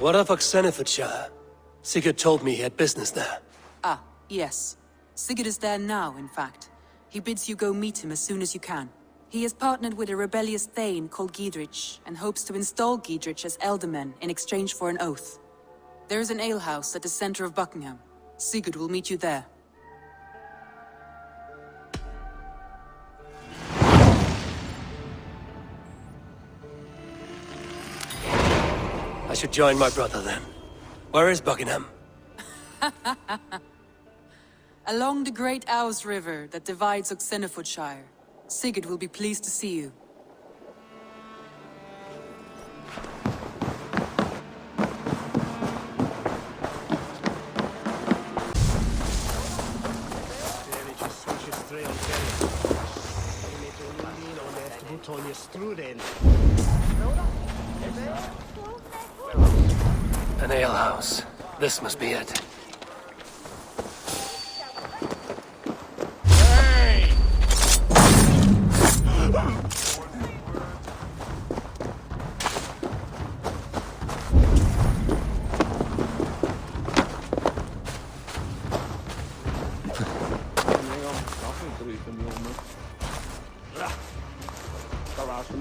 What of Oxenefordscire? Sigurd told me he had business there. Ah, yes. Sigurd is there now, in fact. He bids you go meet him as soon as you can. He has partnered with a rebellious Thane called Giedrich, and hopes to install Giedrich as Elderman in exchange for an oath. There is an alehouse at the center of Buckingham. Sigurd will meet you there. I should join my brother then. Where is Buckingham? Along the Great Ouse River that divides Oxenefordscire. Sigurd will be pleased to see you. An alehouse. This must be it.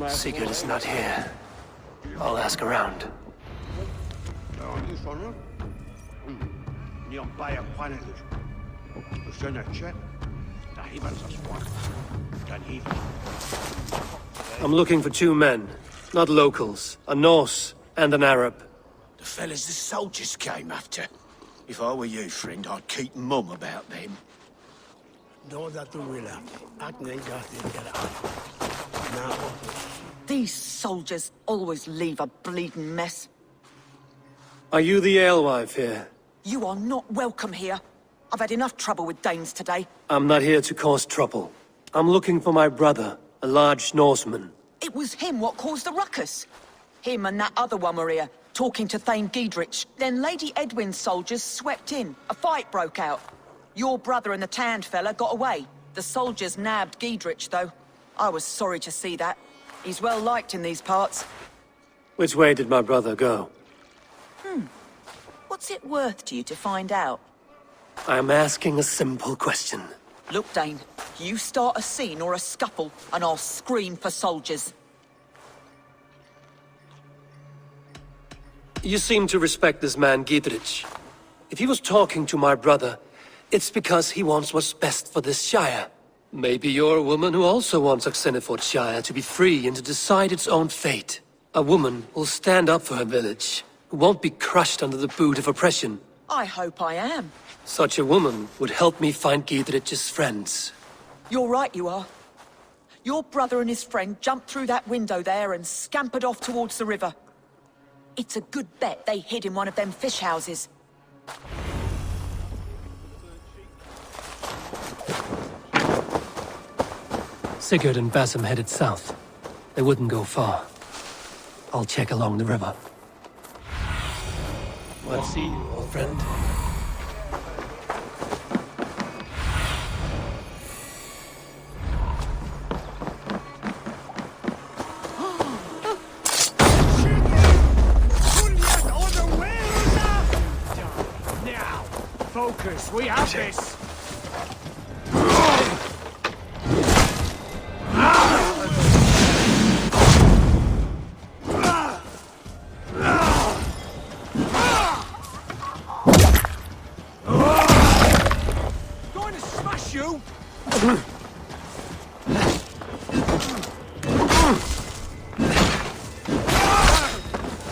Sigurd is not here. I'll ask around. I'm looking for two men, not locals. A Norse and an Arab. The fellas the soldiers came after. If I were you, friend, I'd keep mum about them. These soldiers always leave a bleeding mess. Are you the alewife here? You are not welcome here. I've had enough trouble with Danes today. I'm not here to cause trouble. I'm looking for my brother, a large Norseman. It was him what caused the ruckus. Him and that other one were here, talking to Thane Giedrich. Then Lady Edwin's soldiers swept in. A fight broke out. Your brother and the tanned fella got away. The soldiers nabbed Giedrich, though. I was sorry to see that. He's well liked in these parts. Which way did my brother go? What's it worth to you to find out? I'm asking a simple question. Look, Dane, you start a scene or a scuffle, and I'll scream for soldiers. You seem to respect this man, Giedrich. If he was talking to my brother, it's because he wants what's best for this Shire. Maybe you're a woman who also wants Oxenefordscire to be free and to decide its own fate. A woman who'll stand up for her village, who won't be crushed under the boot of oppression. I hope I am. Such a woman would help me find Giedrich's friends. You're right, you are. Your brother and his friend jumped through that window there and scampered off towards the river. It's a good bet they hid in one of them fish houses. Sigurd and Basim headed south. They wouldn't go far. I'll check along the river. Well, see you, old friend. Now, focus, we have this!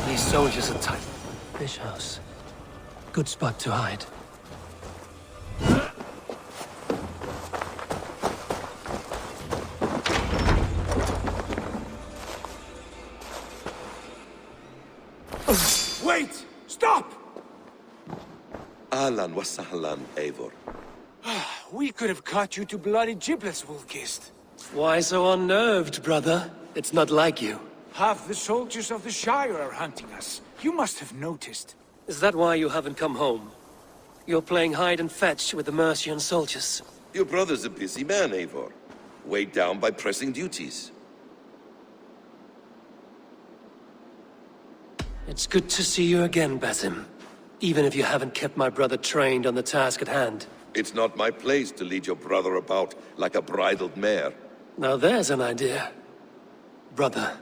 These soldiers are tight. Fish house. Good spot to hide. Wait! Stop! Ahlan wa sahlan, Eivor. We could have cut you to bloody giblets, Wolfkist. Why so unnerved, brother? It's not like you. Half the soldiers of the Shire are hunting us. You must have noticed. Is that why you haven't come home? You're playing hide and fetch with the Mercian soldiers. Your brother's a busy man, Eivor. Weighed down by pressing duties. It's good to see you again, Basim. Even if you haven't kept my brother trained on the task at hand. It's not my place to lead your brother about like a bridled mare. Now there's an idea. Brother,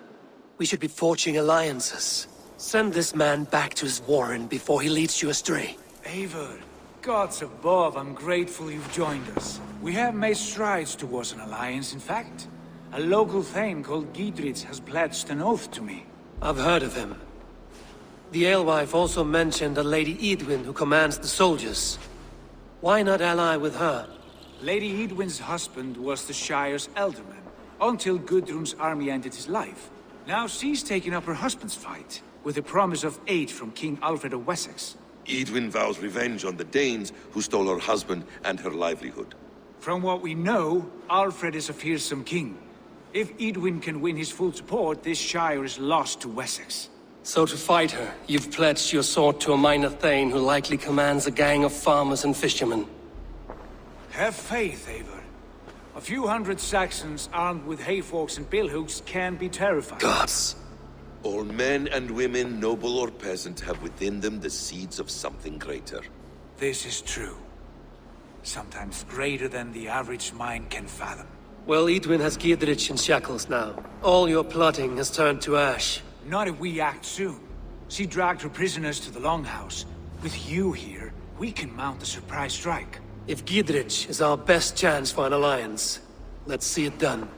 we should be forging alliances. Send this man back to his warren before he leads you astray. Eivor, gods above, I'm grateful you've joined us. We have made strides towards an alliance, in fact. A local thane called Giedrich has pledged an oath to me. I've heard of him. The alewife also mentioned a Lady Edwin who commands the soldiers. Why not ally with her? Lady Edwin's husband was the Shire's elderman, until Gudrun's army ended his life. Now she's taking up her husband's fight, with the promise of aid from King Alfred of Wessex. Edwin vows revenge on the Danes who stole her husband and her livelihood. From what we know, Alfred is a fearsome king. If Edwin can win his full support, this Shire is lost to Wessex. So to fight her, you've pledged your sword to a minor thane who likely commands a gang of farmers and fishermen. Have faith, Eivor. A few hundred Saxons armed with hayforks and billhooks can be terrifying. Gods! All men and women, noble or peasant, have within them the seeds of something greater. This is true. Sometimes greater than the average mind can fathom. Well, Edwin has Giedrich in shackles now. All your plotting has turned to ash. Not if we act soon. She dragged her prisoners to the Longhouse. With you here, we can mount a surprise strike. If Giedrich is our best chance for an alliance, let's see it done.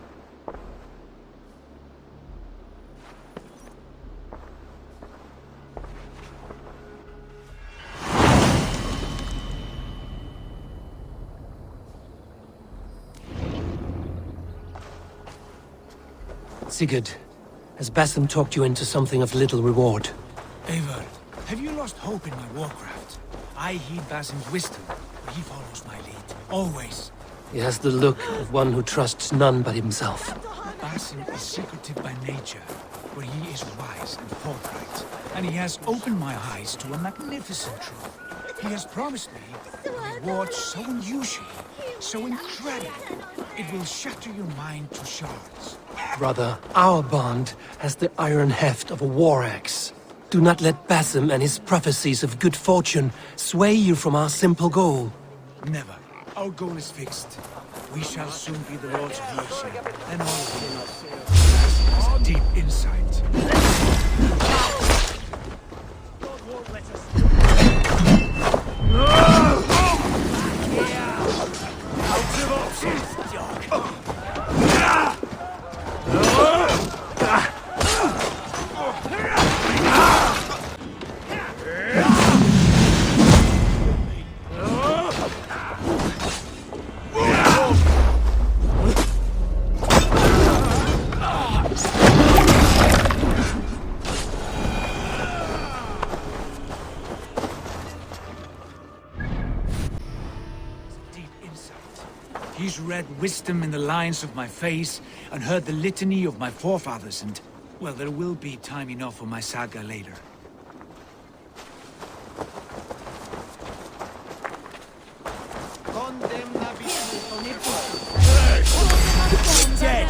Sigurd, has Basim talked you into something of little reward? Eivor, have you lost hope in my warcraft? I heed Basim's wisdom, but he follows my lead. Always. He has the look of one who trusts none but himself. Basim is secretive by nature, but he is wise and forthright. And he has opened my eyes to a magnificent truth. He has promised me a reward so unusual, so incredible, it will shatter your mind to shards. Brother, our bond has the iron heft of a war axe. Do not let Basim and his prophecies of good fortune sway you from our simple goal. Never. Our goal is fixed. We shall soon be the lords of Mercia, and all of you. Basim has a deep insight. He's read wisdom in the lines of my face, and heard the litany of my forefathers, and, well, there will be time enough for my saga later. Dead!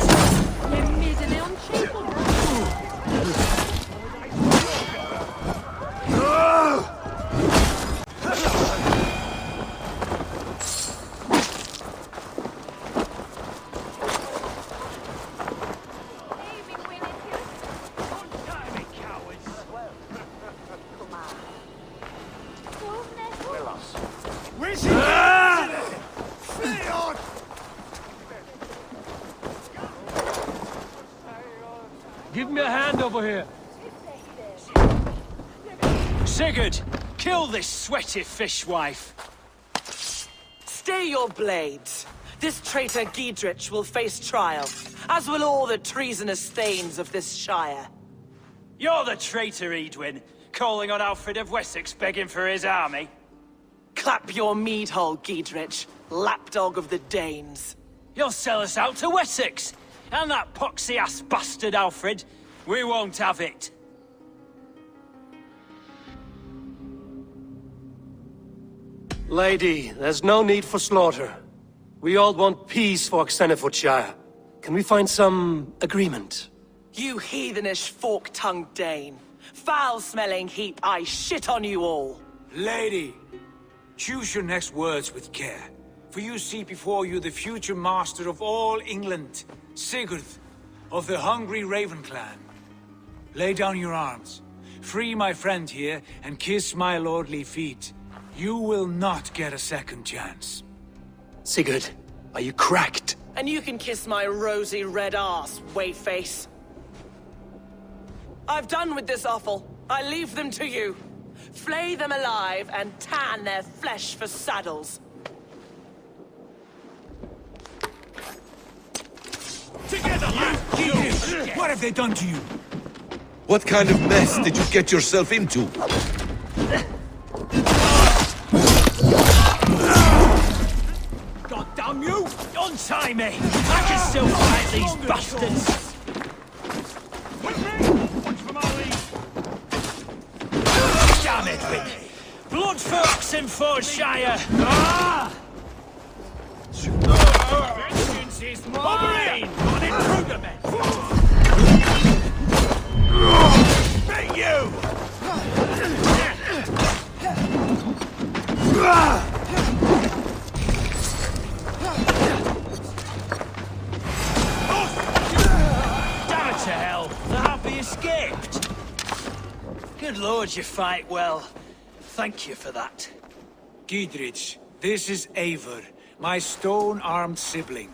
Give me a hand over here. Sigurd, kill this sweaty fishwife. Stay your blades. This traitor Giedrich will face trial, as will all the treasonous thanes of this shire. You're the traitor, Edwin, calling on Alfred of Wessex begging for his army. Clap your mead hole, Giedrich, lapdog of the Danes. You'll sell us out to Wessex, and that poxy-ass bastard Alfred. We won't have it. Lady, there's no need for slaughter. We all want peace for Oxenefordscire. Can we find some agreement? You heathenish fork-tongued Dane. Foul-smelling heap, I shit on you all. Lady, choose your next words with care. For you see before you the future master of all England, Sigurd, of the hungry Raven clan. Lay down your arms. Free my friend here, and kiss my lordly feet. You will not get a second chance. Sigurd, are you cracked? And you can kiss my rosy red ass, wayface. I've done with this offal. I leave them to you. Flay them alive and tan their flesh for saddles. Together, what have they done to you? What kind of mess did you get yourself into? God damn you! Untie me! I can still fight these bastards! Damn it, Edwin! Blood for Oxenefordscire! Ah! Vengeance is mine! On improvement! Beat you! Damn it to hell! The happy escaped! Good lord, you fight well. Thank you for that. Giedrich, this is Eivor, my stone-armed sibling.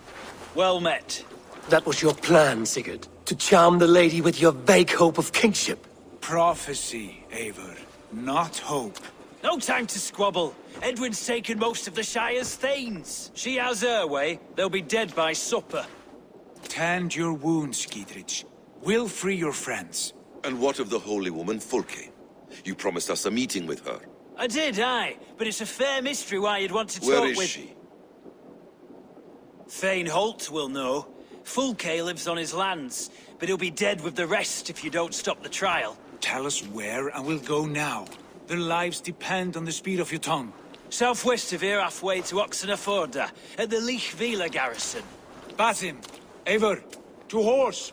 Well met. That was your plan, Sigurd. To charm the lady with your vague hope of kingship. Prophecy, Eivor, not hope. No time to squabble. Edwin's taken most of the Shire's thanes. She has her way. They'll be dead by supper. Tend your wounds, Giedrich. We'll free your friends. And what of the holy woman Fulke? You promised us a meeting with her. I did, aye. But it's a fair mystery why you'd want to talk Where with... is she? Thane Holt will know. Fulke lives on his lands, but he'll be dead with the rest if you don't stop the trial. Tell us where, and we'll go now. Their lives depend on the speed of your tongue. Southwest of here, halfway to Oxeneforda, at the Lichvila garrison. Basim, Eivor, to horse!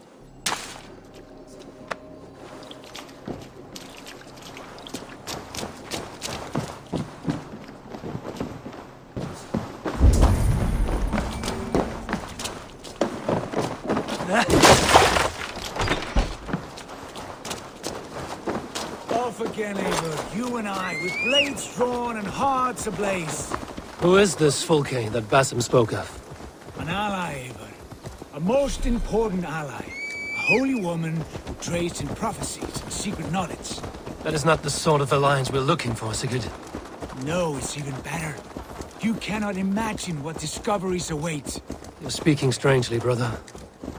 Off again, Eivor. You and I, with blades drawn and hearts ablaze. Who is this Fulke that Basim spoke of? An ally, Eivor. A most important ally. A holy woman who trades in prophecies and secret knowledge. That is not the sort of alliance we're looking for, Sigurd. No, it's even better. You cannot imagine what discoveries await. You're speaking strangely, brother.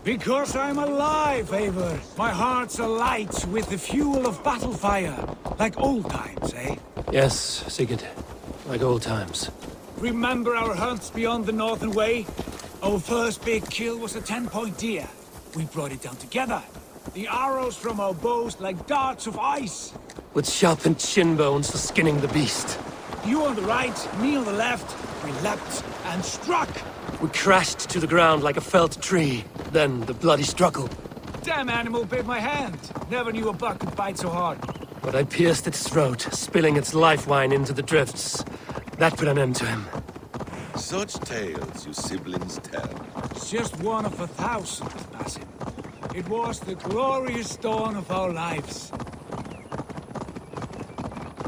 Because I'm alive, Eivor. My heart's alight with the fuel of battle fire. Like old times, eh? Yes, Sigurd. Like old times. Remember our hunts beyond the Northern Way? Our first big kill was a 10-point deer. We brought it down together. The arrows from our bows like darts of ice. With sharpened shin bones for skinning the beast. You on the right, me on the left. We leapt and struck. We crashed to the ground like a felled tree. Then the bloody struggle. Damn animal bit my hand. Never knew a buck could bite so hard. But I pierced its throat, spilling its life wine into the drifts. That put an end to him. Such tales you siblings tell. It's just one of 1,000, Basim. It was the glorious dawn of our lives.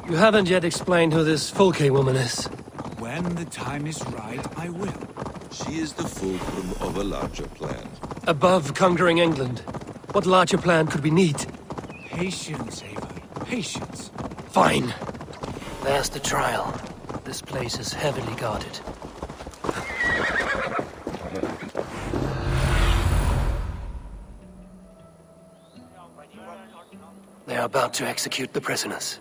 You haven't yet explained who this Fulke woman is. When the time is right, I will. She is the fulcrum of a larger plan. Above conquering England, what larger plan could we need? Patience, Eivor. Patience. Fine. There's the trial. This place is heavily guarded. They are about to execute the prisoners.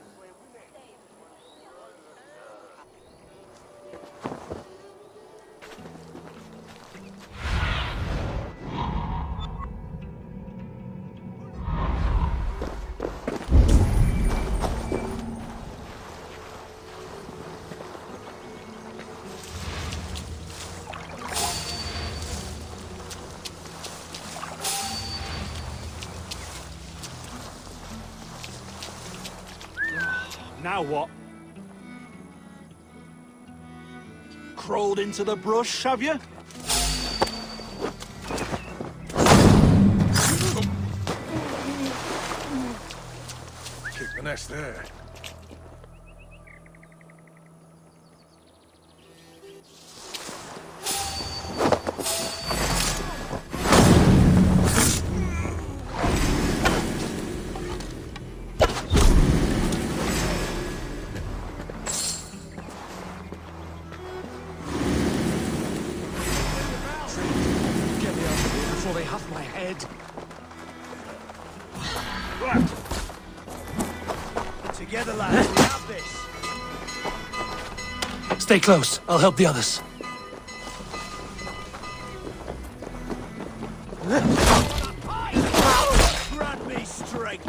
Now what? Crawled into the brush, have you? Keep the nest there. Before they huff my head. Together, lads, we have this. Stay close. I'll help the others. Grant me strength.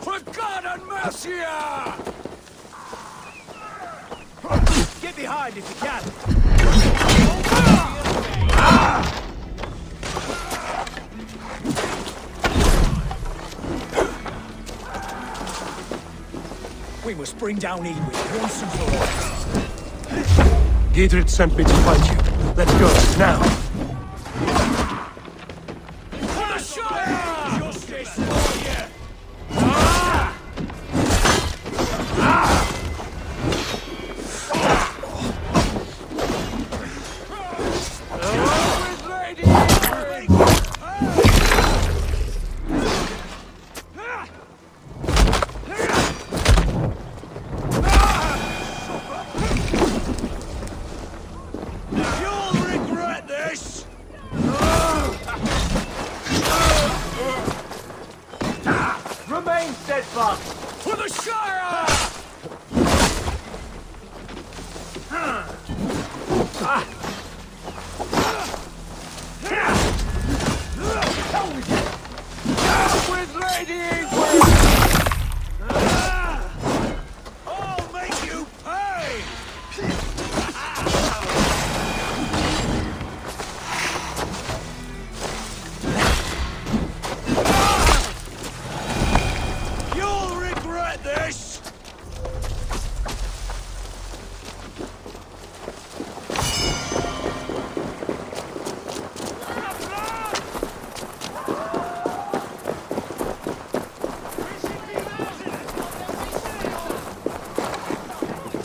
For God and mercy! Get behind if you can. We must bring down Edwin once and for all. Giedrich sent me to find you. Let's go, now. For the Shire! Justice for you! Remain steadfast! For the Shire! With Lady I'll make you pay! You'll regret this!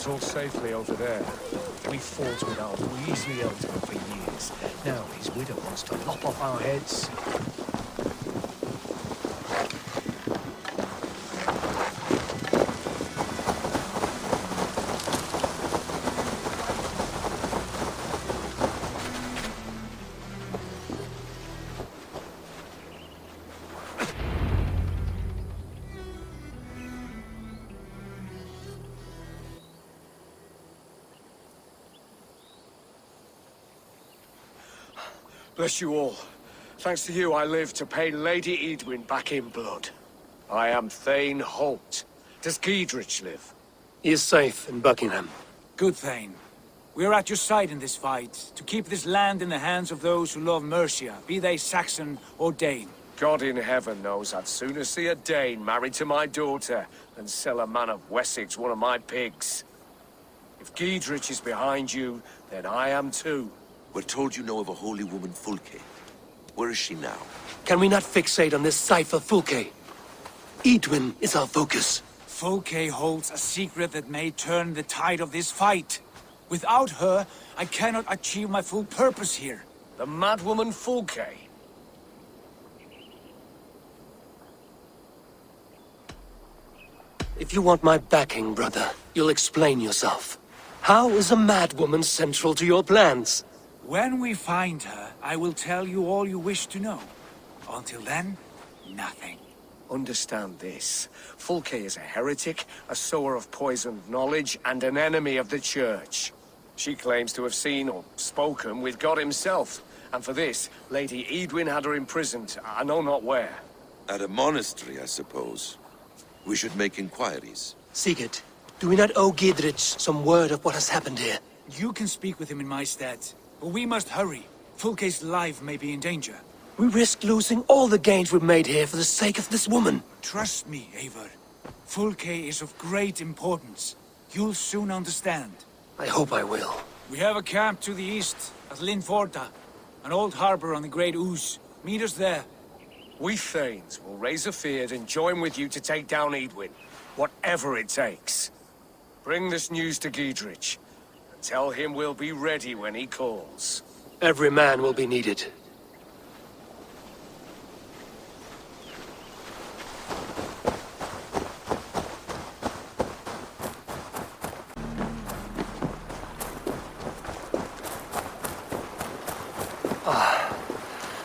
All safely over there. We fought with our Weasley Elder for years. Now his widow wants to lop off our heads. Bless you all. Thanks to you, I live to pay Lady Edwin back in blood. I am Thane Holt. Does Giedrich live? He is safe in Buckingham. Good Thane. We are at your side in this fight, to keep this land in the hands of those who love Mercia, be they Saxon or Dane. God in heaven knows I'd sooner see a Dane married to my daughter than sell a man of Wessex one of my pigs. If Giedrich is behind you, then I am too. We're told you know of a holy woman, Fulke. Where is she now? Can we not fixate on this cipher, Fulke? Edwin is our focus. Fulke holds a secret that may turn the tide of this fight. Without her, I cannot achieve my full purpose here. The madwoman Fulke. If you want my backing, brother, you'll explain yourself. How is a madwoman central to your plans? When we find her, I will tell you all you wish to know. Until then, nothing. Understand this. Fulke is a heretic, a sower of poisoned knowledge, and an enemy of the Church. She claims to have seen or spoken with God himself. And for this, Lady Edwin had her imprisoned, I know not where. At a monastery, I suppose. We should make inquiries. Sigurd, do we not owe Giedrich some word of what has happened here? You can speak with him in my stead, but we must hurry. Fulke's life may be in danger. We risk losing all the gains we've made here for the sake of this woman. Trust me, Eivor. Fulke is of great importance. You'll soon understand. I hope I will. We have a camp to the east, at Linforda. An old harbor on the Great Ouse. Meet us there. We Thanes will raise a feard and join with you to take down Edwin. Whatever it takes. Bring this news to Giedrich. And tell him we'll be ready when he calls. Every man will be needed.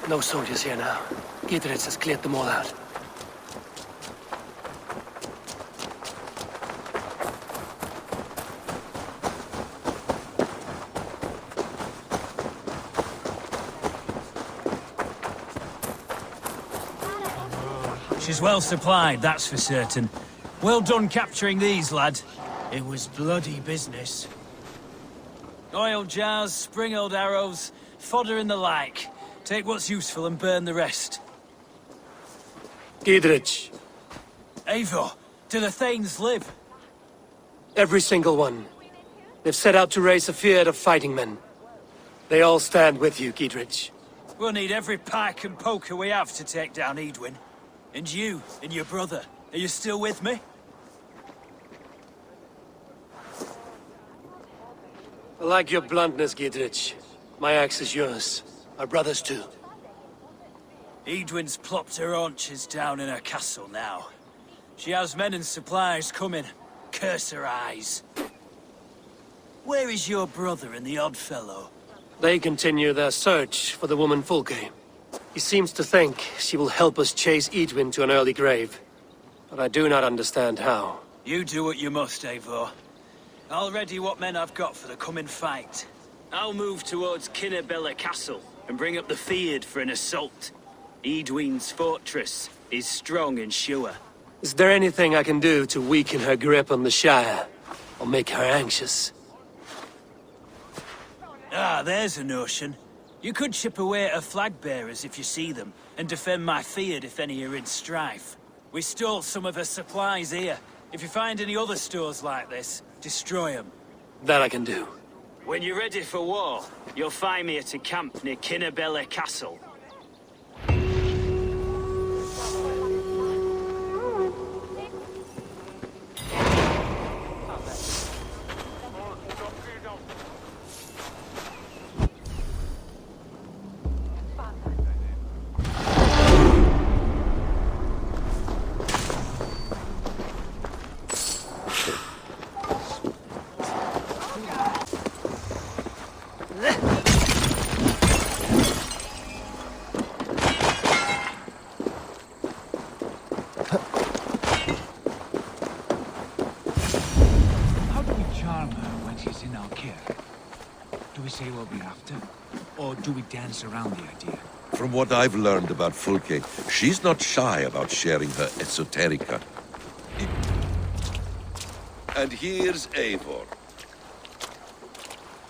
No soldiers here now. Giedrich has cleared them all out. She's well supplied, that's for certain. Well done capturing these, lad. It was bloody business. Oil jars, spring-oiled arrows, fodder and the like. Take what's useful and burn the rest. Giedrich. Eivor, do the Thanes live? Every single one. They've set out to raise a fear of fighting men. They all stand with you, Giedrich. We'll need every pike and poker we have to take down Edwin. And you, and your brother, are you still with me? I like your bluntness, Giedrich. My axe is yours. Our brothers too. Edwin's plopped her haunches down in her castle now. She has men and supplies coming. Curse her eyes. Where is your brother and the odd fellow? They continue their search for the woman Fulke. He seems to think she will help us chase Edwin to an early grave. But I do not understand how. You do what you must, Eivor. I'll ready what men I've got for the coming fight. I'll move towards Kinnabella Castle and bring up the feared for an assault. Edwin's fortress is strong and sure. Is there anything I can do to weaken her grip on the Shire? Or make her anxious? Ah, there's a notion. You could chip away at her flag bearers if you see them, and defend my feared if any are in strife. We stole some of her supplies here. If you find any other stores like this, destroy them. That I can do. When you're ready for war, you'll find me at a camp near Kinnabella Castle. Say what we're after? Or do we dance around the idea? From what I've learned about Fulke, she's not shy about sharing her esoterica. And here's Eivor.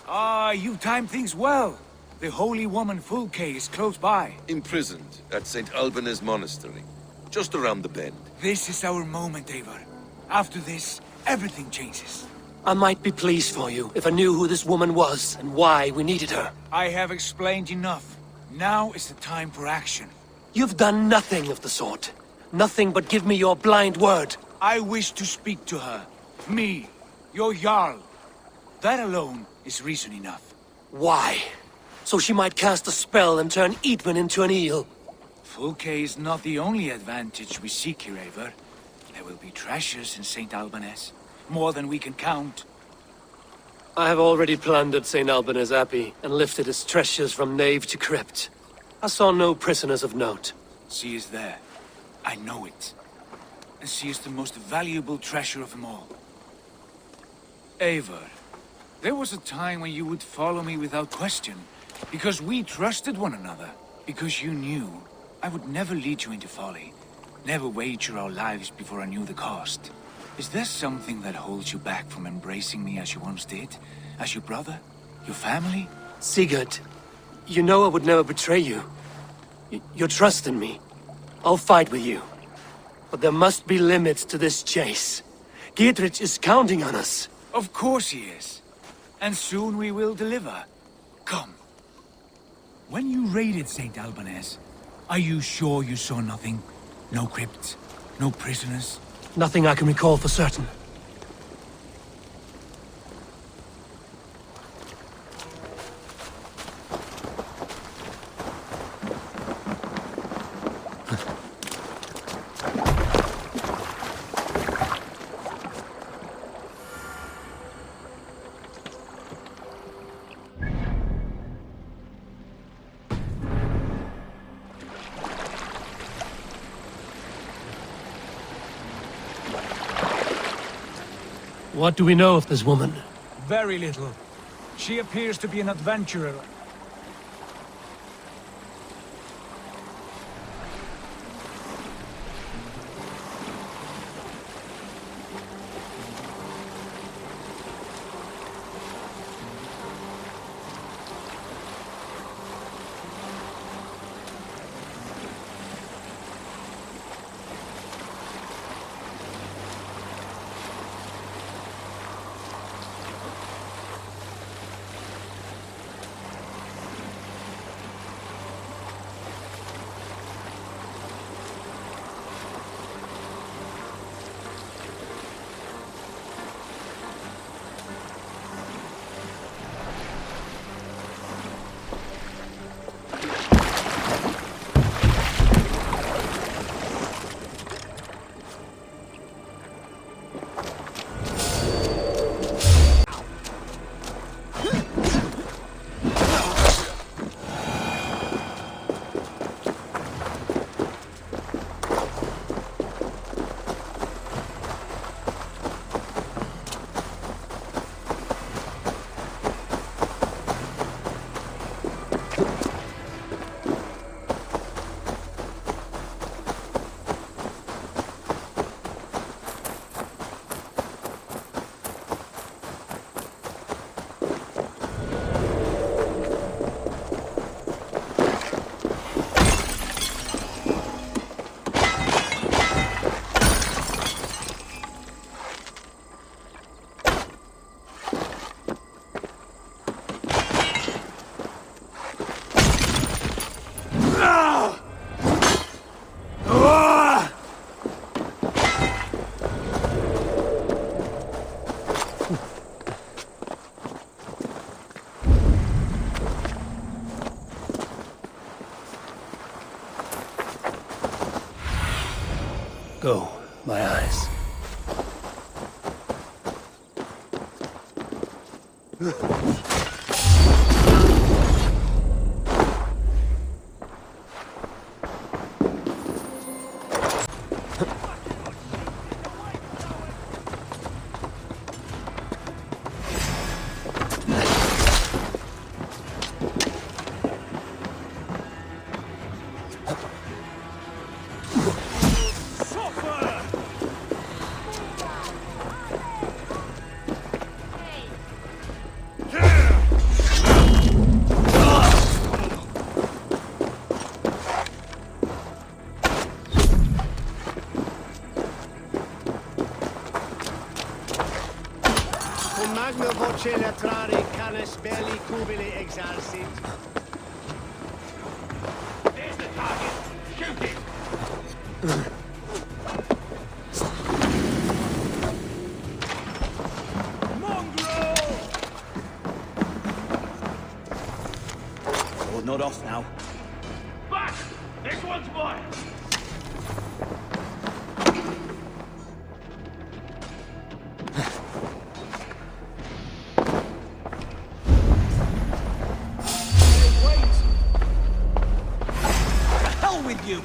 Ah, you timed things well. The holy woman Fulke is close by. Imprisoned at St. Alban's monastery, just around the bend. This is our moment, Eivor. After this, everything changes. I might be pleased for you if I knew who this woman was and why we needed her. I have explained enough. Now is the time for action. You've done nothing of the sort. Nothing but give me your blind word. I wish to speak to her. Me, your Jarl. That alone is reason enough. Why? So she might cast a spell and turn Edwin into an eel. Fulke is not the only advantage we seek here, Eivor. There will be treasures in St. Alban's. More than we can count. I have already plundered St. Alban's Abbey and lifted its treasures from nave to crypt. I saw no prisoners of note. She is there. I know it. And she is the most valuable treasure of them all. Eivor, there was a time when you would follow me without question, because we trusted one another, because you knew I would never lead you into folly, never wager our lives before I knew the cost. Is there something that holds you back from embracing me as you once did? As your brother? Your family? Sigurd, you know I would never betray you. Your trust in me. I'll fight with you. But there must be limits to this chase. Giedrich is counting on us. Of course he is. And soon we will deliver. Come. When you raided St. Albanese, are you sure you saw nothing? No crypts? No prisoners? Nothing I can recall for certain. What do we know of this woman? Very little. She appears to be an adventurer. Go, my eyes. Magna voce latrare canis belli cubili exarsit. There's the target. Shoot it! Mongrel! Oh, not off now. Back! This one's mine! You.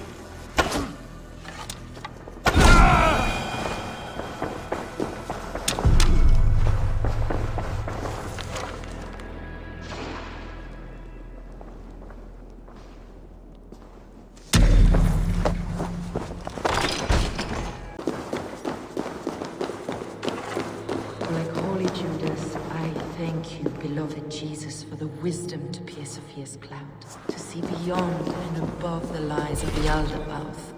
Like Holy Judas, I thank you, beloved Jesus, for the wisdom to pierce Sophia's cloud, to see beyond and above the lies of the Aldermouth.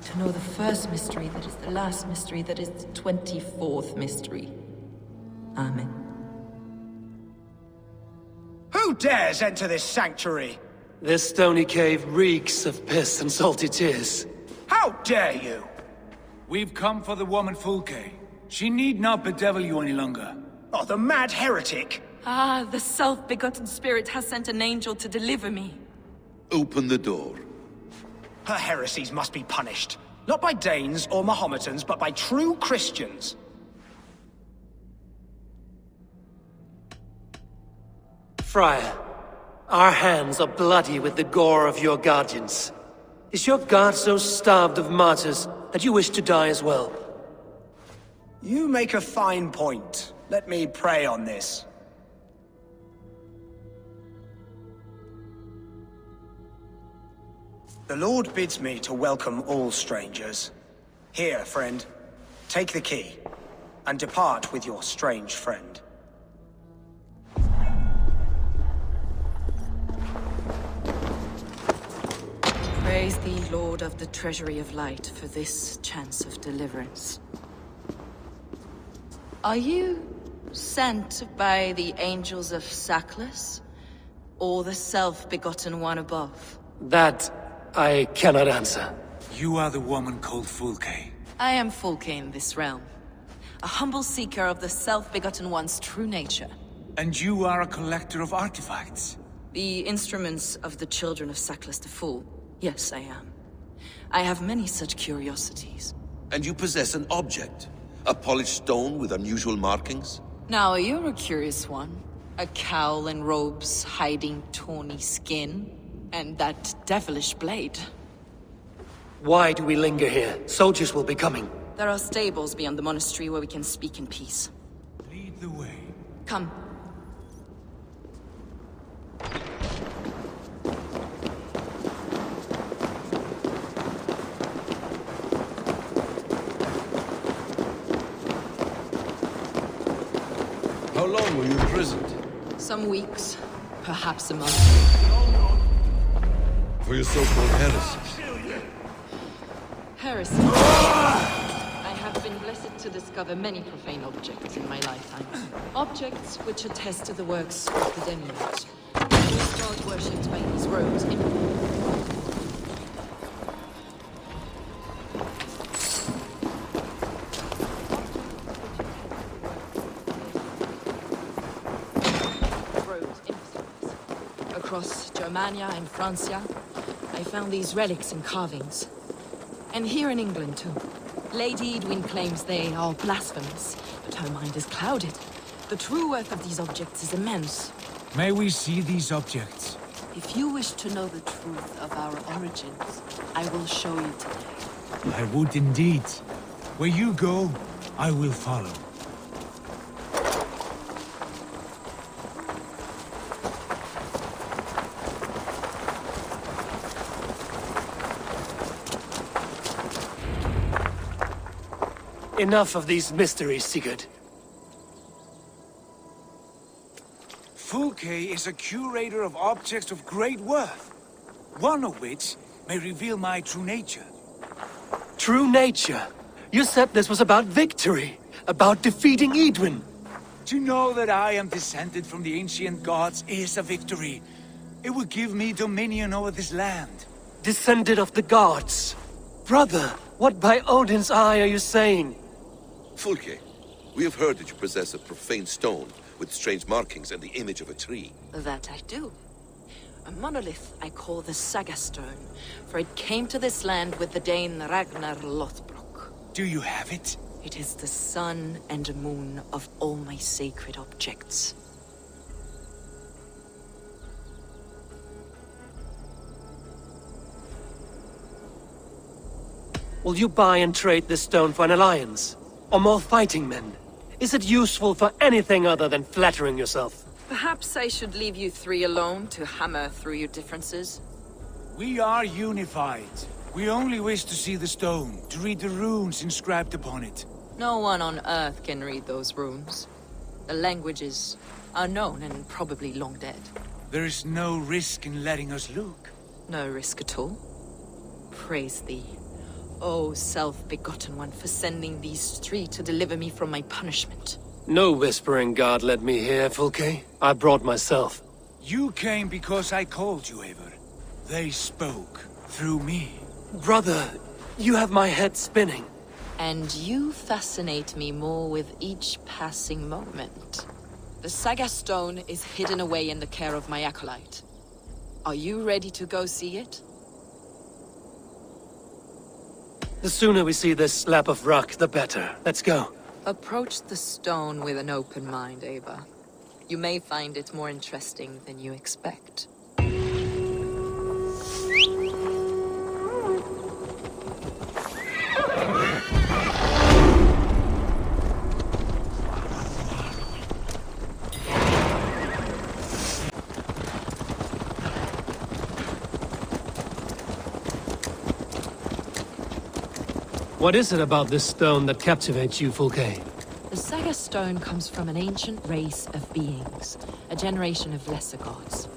To know the first mystery that is the last mystery that is the 24th mystery. Amen. Who dares enter this sanctuary? This stony cave reeks of piss and salty tears. How dare you? We've come for the woman Fulke. She need not bedevil you any longer. Oh, the mad heretic! Ah, the self-begotten spirit has sent an angel to deliver me. Open the door. Her heresies must be punished. Not by Danes or Mahometans, but by true Christians. Friar, our hands are bloody with the gore of your guardians. Is your god so starved of martyrs that you wish to die as well? You make a fine point. Let me pray on this. The Lord bids me to welcome all strangers. Here, friend, take the key, and depart with your strange friend. Praise thee, Lord of the Treasury of Light, for this chance of deliverance. Are you sent by the angels of Sackless, or the self-begotten one above? That I cannot answer. You are the woman called Fulke. I am Fulke in this realm, a humble seeker of the self-begotten one's true nature. And you are a collector of artifacts? The instruments of the children of Sackless the Fool. Yes, I am. I have many such curiosities. And you possess an object? A polished stone with unusual markings? Now, you're a curious one. A cowl and robes hiding tawny skin. And that devilish blade. Why do we linger here? Soldiers will be coming. There are stables beyond the monastery where we can speak in peace. Lead the way. Come. How long were you imprisoned? Some weeks, perhaps a month. For your so-called heresies. Heresy. I have been blessed to discover many profane objects in my lifetime. Objects which attest to the works of the demiurge. Those gods worshipped by these robes. Across Germania and Francia, I found these relics and carvings. And here in England, too. Lady Edwin claims they are blasphemous, but her mind is clouded. The true worth of these objects is immense. May we see these objects? If you wish to know the truth of our origins, I will show you today. I would indeed. Where you go, I will follow. Enough of these mysteries, Sigurd. Fulke is a curator of objects of great worth, one of which may reveal my true nature. True nature? You said this was about victory, about defeating Edwin. To know that I am descended from the ancient gods is a victory. It will give me dominion over this land. Descended of the gods? Brother, what by Odin's eye are you saying? Fulke, we have heard that you possess a profane stone with strange markings and the image of a tree. That I do. A monolith I call the Saga Stone, for it came to this land with the Dane Ragnar Lothbrok. Do you have it? It is the sun and moon of all my sacred objects. Will you buy and trade this stone for an alliance? Or more fighting men? Is it useful for anything other than flattering yourself? Perhaps I should leave you three alone to hammer through your differences. We are unified. We only wish to see the stone, to read the runes inscribed upon it. No one on Earth can read those runes. The languages are known and probably long dead. There is no risk in letting us look. No risk at all. Praise thee, O self-begotten one, for sending these three to deliver me from my punishment. No whispering God led me here, Fulke. I brought myself. You came because I called you, Eivor. They spoke through me. Brother, you have my head spinning. And you fascinate me more with each passing moment. The Saga Stone is hidden away in the care of my acolyte. Are you ready to go see it? The sooner we see this slab of rock, the better. Let's go. Approach the stone with an open mind, Eivor. You may find it more interesting than you expect. What is it about this stone that captivates you, Fulke? The Saga Stone comes from an ancient race of beings, a generation of lesser gods,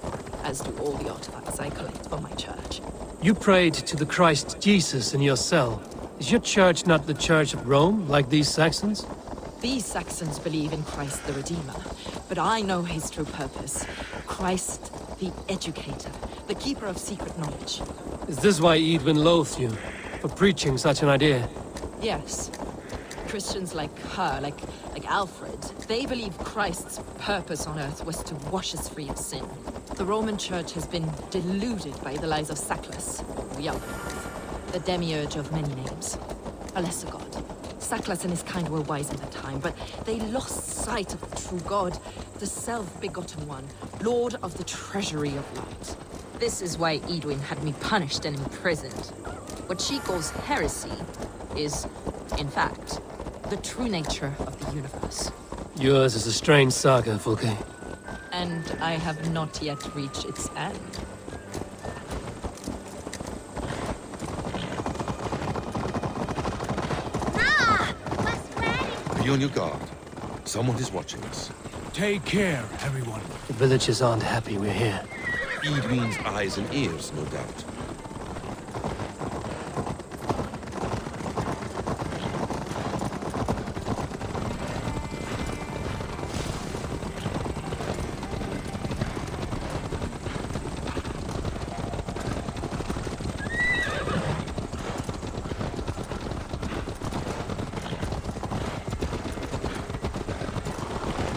as do all the artifacts I collect for my church. You prayed to the Christ Jesus in your cell. Is your church not the Church of Rome, like these Saxons? These Saxons believe in Christ the Redeemer, but I know his true purpose. Christ the Educator, the keeper of secret knowledge. Is this why Edwin loathed you? For preaching such an idea? Yes. Christians like her, like Alfred, they believe Christ's purpose on earth was to wash us free of sin. The Roman Church has been deluded by the lies of Saclas, or Yaldabaoth, the demiurge of many names. A lesser god. Saclas and his kind were wise in their time, but they lost sight of the true god, the self-begotten one, lord of the treasury of light. This is why Edwin had me punished and imprisoned. What she calls heresy is, in fact, the true nature of the universe. Yours is a strange saga, Fulke. And I have not yet reached its end. Be on your guard. Someone is watching us. Take care, everyone. The villagers aren't happy we're here. Edwin's eyes and ears, no doubt.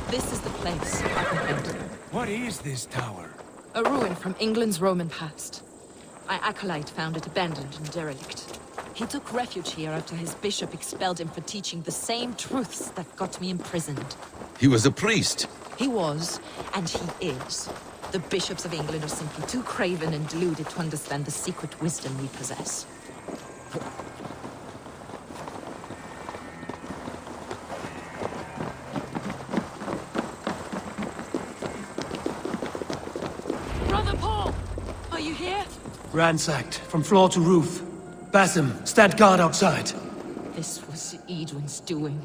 This is the place, Archangel. What is this tower? A ruin from England's Roman past. My acolyte found it abandoned and derelict. He took refuge here after his bishop expelled him for teaching the same truths that got me imprisoned. He was a priest. He was, and he is. The bishops of England are simply too craven and deluded to understand the secret wisdom we possess. Brother Paul! Are you here? Ransacked, from floor to roof. Basim, stand guard outside. This was Edwin's doing.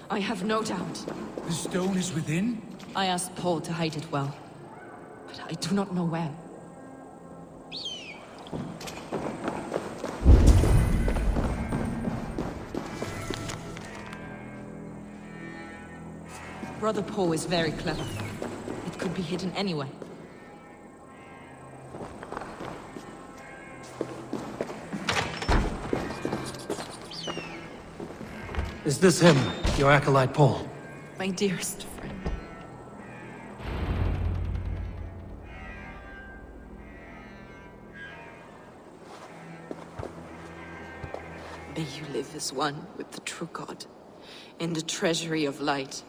I have no doubt. The stone is within? I asked Paul to hide it well, but I do not know where. Brother Paul is very clever. It could be hidden anywhere. Is this him, your acolyte Paul? My dearest friend. May you live as one with the true God, in the treasury of light.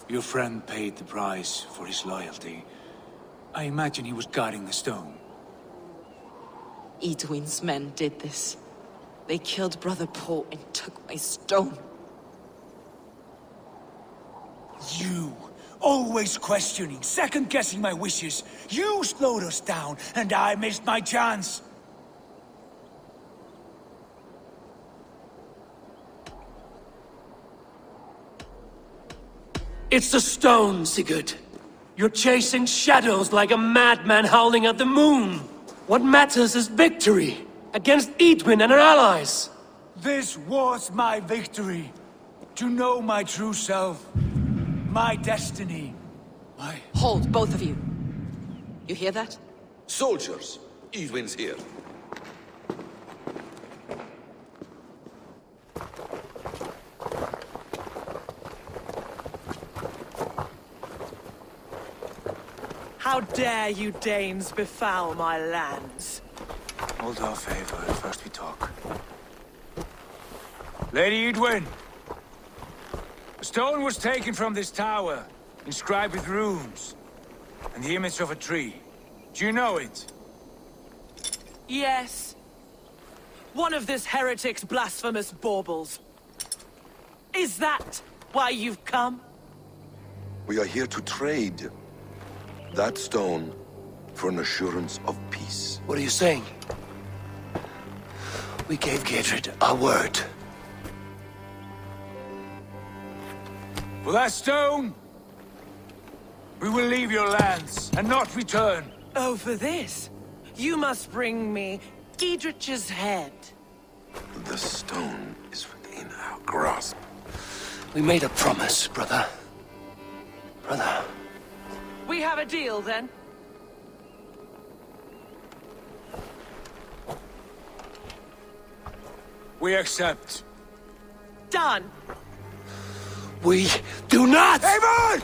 Your friend paid the price for his loyalty. I imagine he was guarding the stone. Edwin's men did this. They killed Brother Paul and took my stone. You, always questioning, second-guessing my wishes. You slowed us down, and I missed my chance. It's the stone, Sigurd. You're chasing shadows like a madman howling at the moon. What matters is victory against Edwin and her allies. This was my victory. To know my true self. My destiny. Hold, both of you. You hear that? Soldiers, Edwin's here. How dare you Danes befoul my lands? Hold off, Eivor. First we talk. Lady Edwin! A stone was taken from this tower, inscribed with runes, and the image of a tree. Do you know it? Yes. One of this heretic's blasphemous baubles. Is that why you've come? We are here to trade that stone for an assurance of peace. What are you saying? We gave Gidrid our word. For that stone, we will leave your lands and not return. Oh, for this? You must bring me Giedrich's head. The stone is within our grasp. We made a promise, brother. Brother. We have a deal, then? We accept. Done! We do not! Eivor!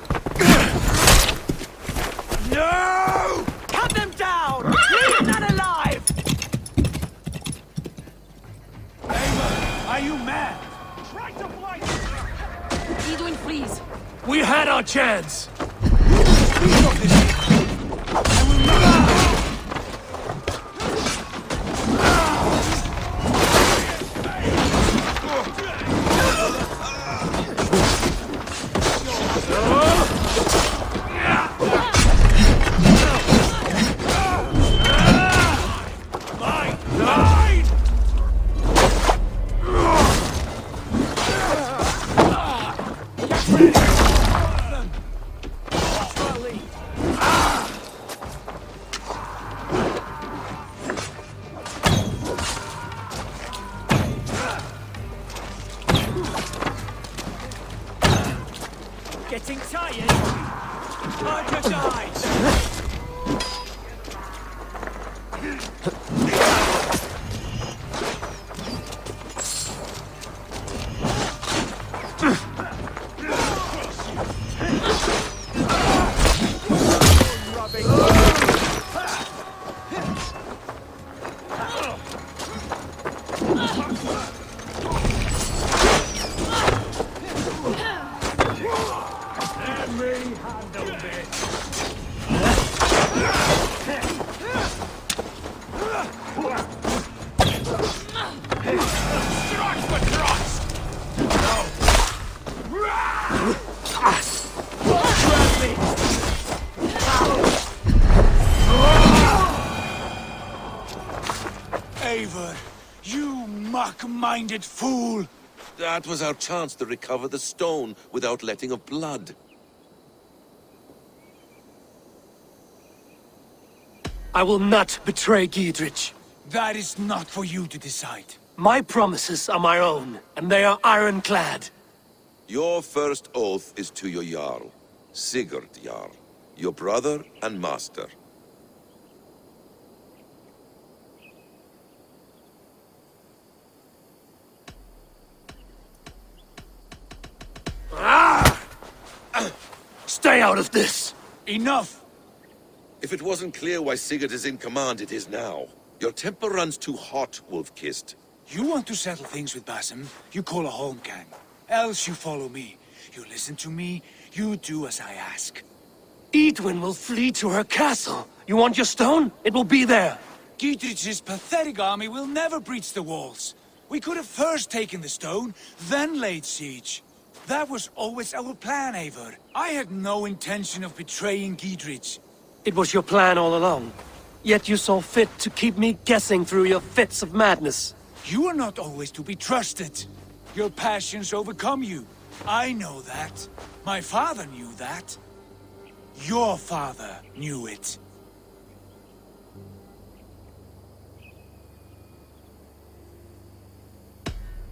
No! Cut them down! Leave none alive! Eivor, are you mad? Try to fight! Edwin, please. We had our chance! Getting tired? Hard to die! Eivor, you mock-minded fool! That was our chance to recover the stone without letting of blood. I will not betray Giedrich. That is not for you to decide. My promises are my own, and they are ironclad. Your first oath is to your Jarl, Sigurd Jarl, your brother and master. Stay out of this! Enough! If it wasn't clear why Sigurd is in command, it is now. Your temper runs too hot, Wolf-Kissed. You want to settle things with Basim, you call a holmgang. Else you follow me. You listen to me, you do as I ask. Edwin will flee to her castle. You want your stone? It will be there. Giedrich's pathetic army will never breach the walls. We could have first taken the stone, then laid siege. That was always our plan, Eivor. I had no intention of betraying Giedrich. It was your plan all along. Yet you saw fit to keep me guessing through your fits of madness. You are not always to be trusted. Your passions overcome you. I know that. My father knew that. Your father knew it.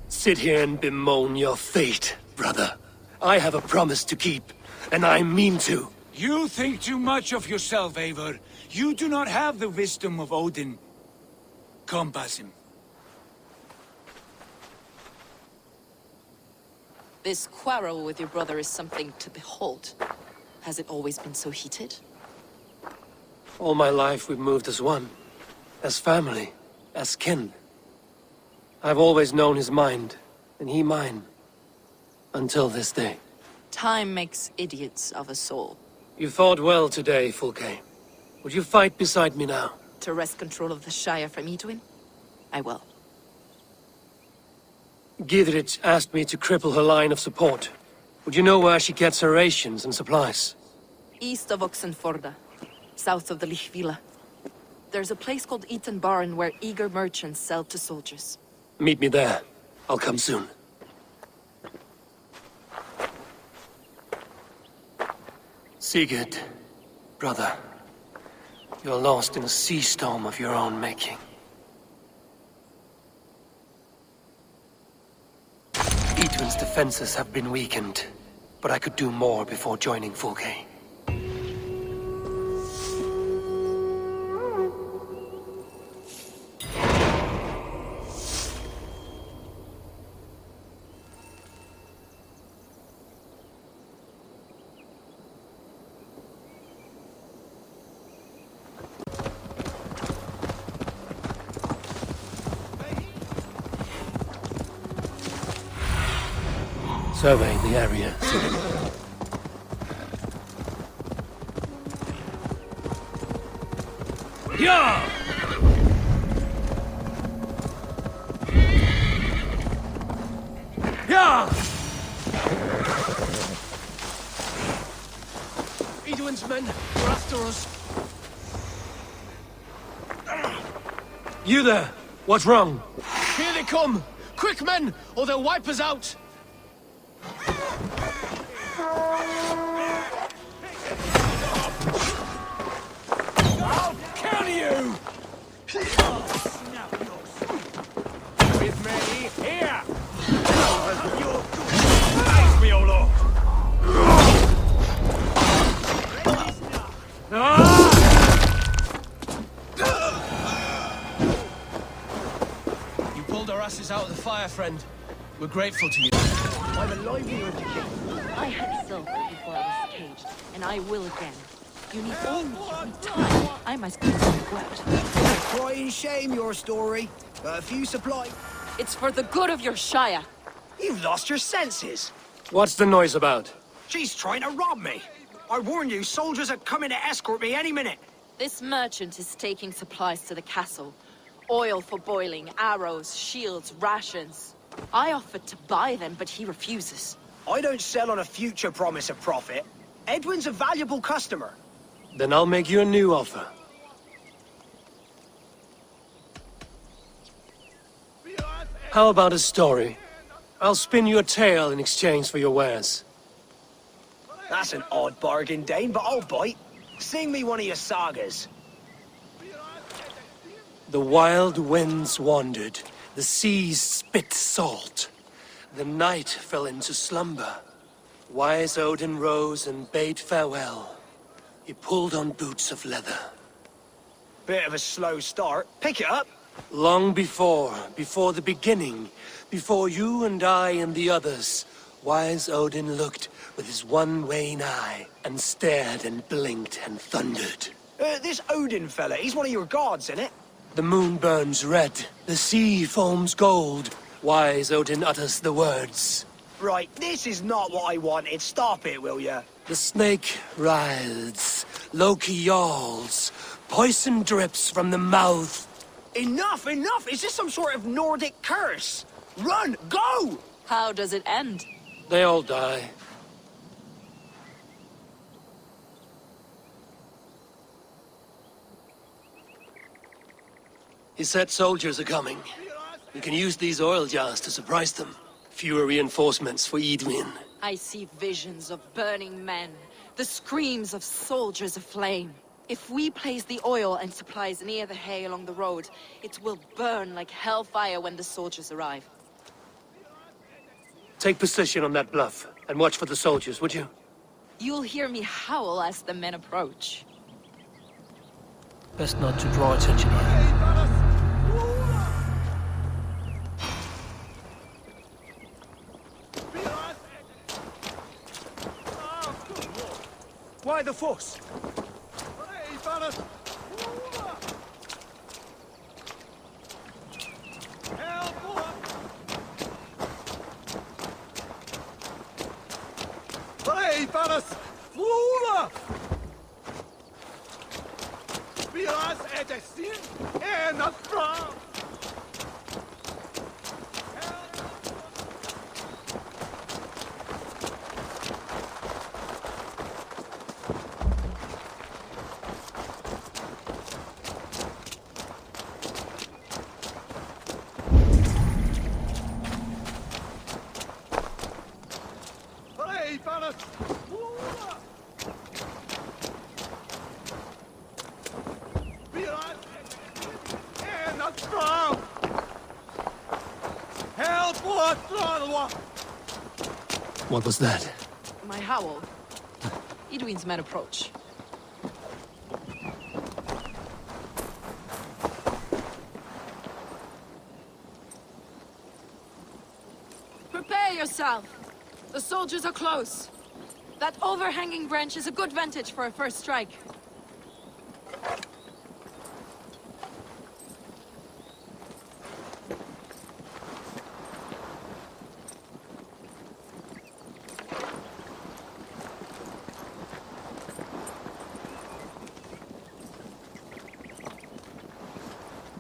Sit here and bemoan your fate, brother. I have a promise to keep, and I mean to. You think too much of yourself, Eivor. You do not have the wisdom of Odin. Come, Basim. This quarrel with your brother is something to behold. Has it always been so heated? All my life we've moved as one. As family. As kin. I've always known his mind, and he mine. Until this day. Time makes idiots of us all. You fought well today, Fulke. Would you fight beside me now? To wrest control of the Shire from Edwin? I will. Gidrich asked me to cripple her line of support. Would you know where she gets her rations and supplies? East of Oxenforda, south of the Lichvila. There's a place called Eaton Barn where eager merchants sell to soldiers. Meet me there. I'll come soon. Sigurd, brother, you're lost in a sea storm of your own making. Edwin's defenses have been weakened, but I could do more before joining Fulke. Surveying the area. Yeah! Yeah! Edwin's men are after us. You there! What's wrong? Here they come! Quick, men, or they'll wipe us out! I'll kill you! With me, here! Face me, O Lord! You pulled our asses out of the fire, friend. We're grateful to you. I'm a livelier to king. I had silver before I was caged, and I will again. You need only give me time. I must keep my word. Crying shame, your story. A few supply. It's for the good of your Shire. You've lost your senses. What's the noise about? She's trying to rob me. I warn you, soldiers are coming to escort me any minute. This merchant is taking supplies to the castle. Oil for boiling, arrows, shields, rations. I offered to buy them, but he refuses. I don't sell on a future promise of profit. Edwin's a valuable customer. Then I'll make you a new offer. How about a story? I'll spin you a tale in exchange for your wares. That's an odd bargain, Dane, but I'll bite. Sing me one of your sagas. The wild winds wandered, the seas spit salt. The night fell into slumber. Wise Odin rose and bade farewell. He pulled on boots of leather. Bit of a slow start. Pick it up. Long before the beginning, before you and I and the others, wise Odin looked with his one wan eye and stared and blinked and thundered. This Odin fella, he's one of your gods, innit? The moon burns red, the sea foams gold. Wise Odin utters the words. Right, this is not what I wanted. Stop it, will ya? The snake writhes, Loki yawls, poison drips from the mouth. Enough, enough! Is this some sort of Nordic curse? Run! Go! How does it end? They all die. He said soldiers are coming. We can use these oil jars to surprise them. Fewer reinforcements for Edwin. I see visions of burning men, The screams of soldiers aflame. If we place the oil and supplies near the hay along the road, it will burn like hellfire when the soldiers arrive. Take position on that bluff, and watch for the soldiers, would you? You'll hear me howl as the men approach. Best not to draw attention. Why the fuss? What was that? My howl. Edwin's men approach. Prepare yourself! The soldiers are close. That overhanging branch is a good vantage for a first strike.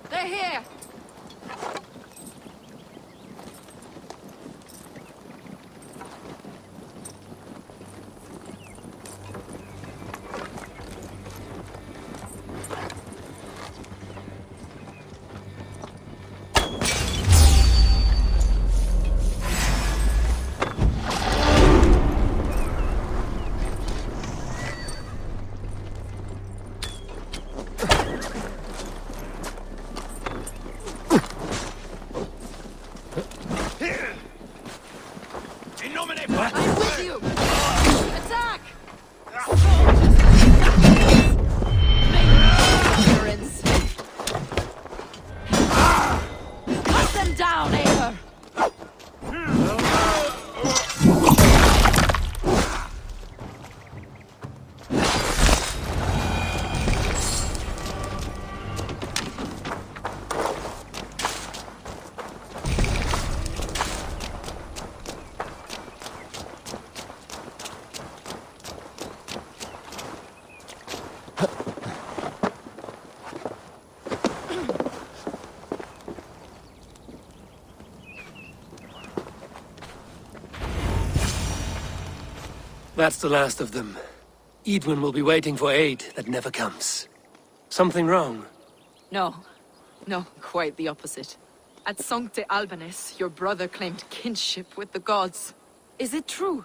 They're here! I'm with you! Attack! Ignorance! Cut them down, Eivor! That's the last of them. Edwin will be waiting for aid that never comes. Something wrong? No. No, quite the opposite. At Sancte Albanus, your brother claimed kinship with the gods. Is it true?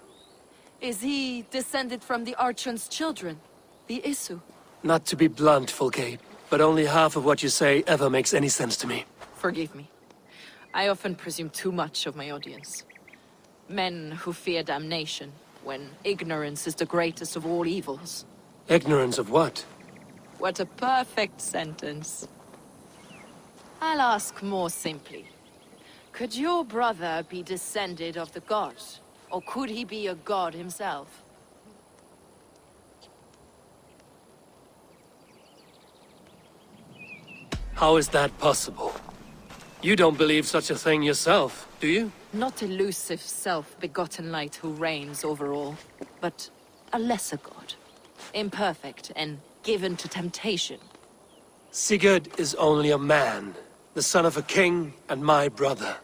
Is he descended from the Archon's children, the Isu? Not to be blunt, Fulke, but only half of what you say ever makes any sense to me. Forgive me. I often presume too much of my audience. Men who fear damnation, when ignorance is the greatest of all evils. Ignorance of what? What a perfect sentence. I'll ask more simply. Could your brother be descended of the gods? Or could he be a god himself? How is that possible? You don't believe such a thing yourself, do you? Not elusive self-begotten light who reigns over all, but a lesser god. Imperfect and given to temptation. Sigurd is only a man, the son of a king and my brother.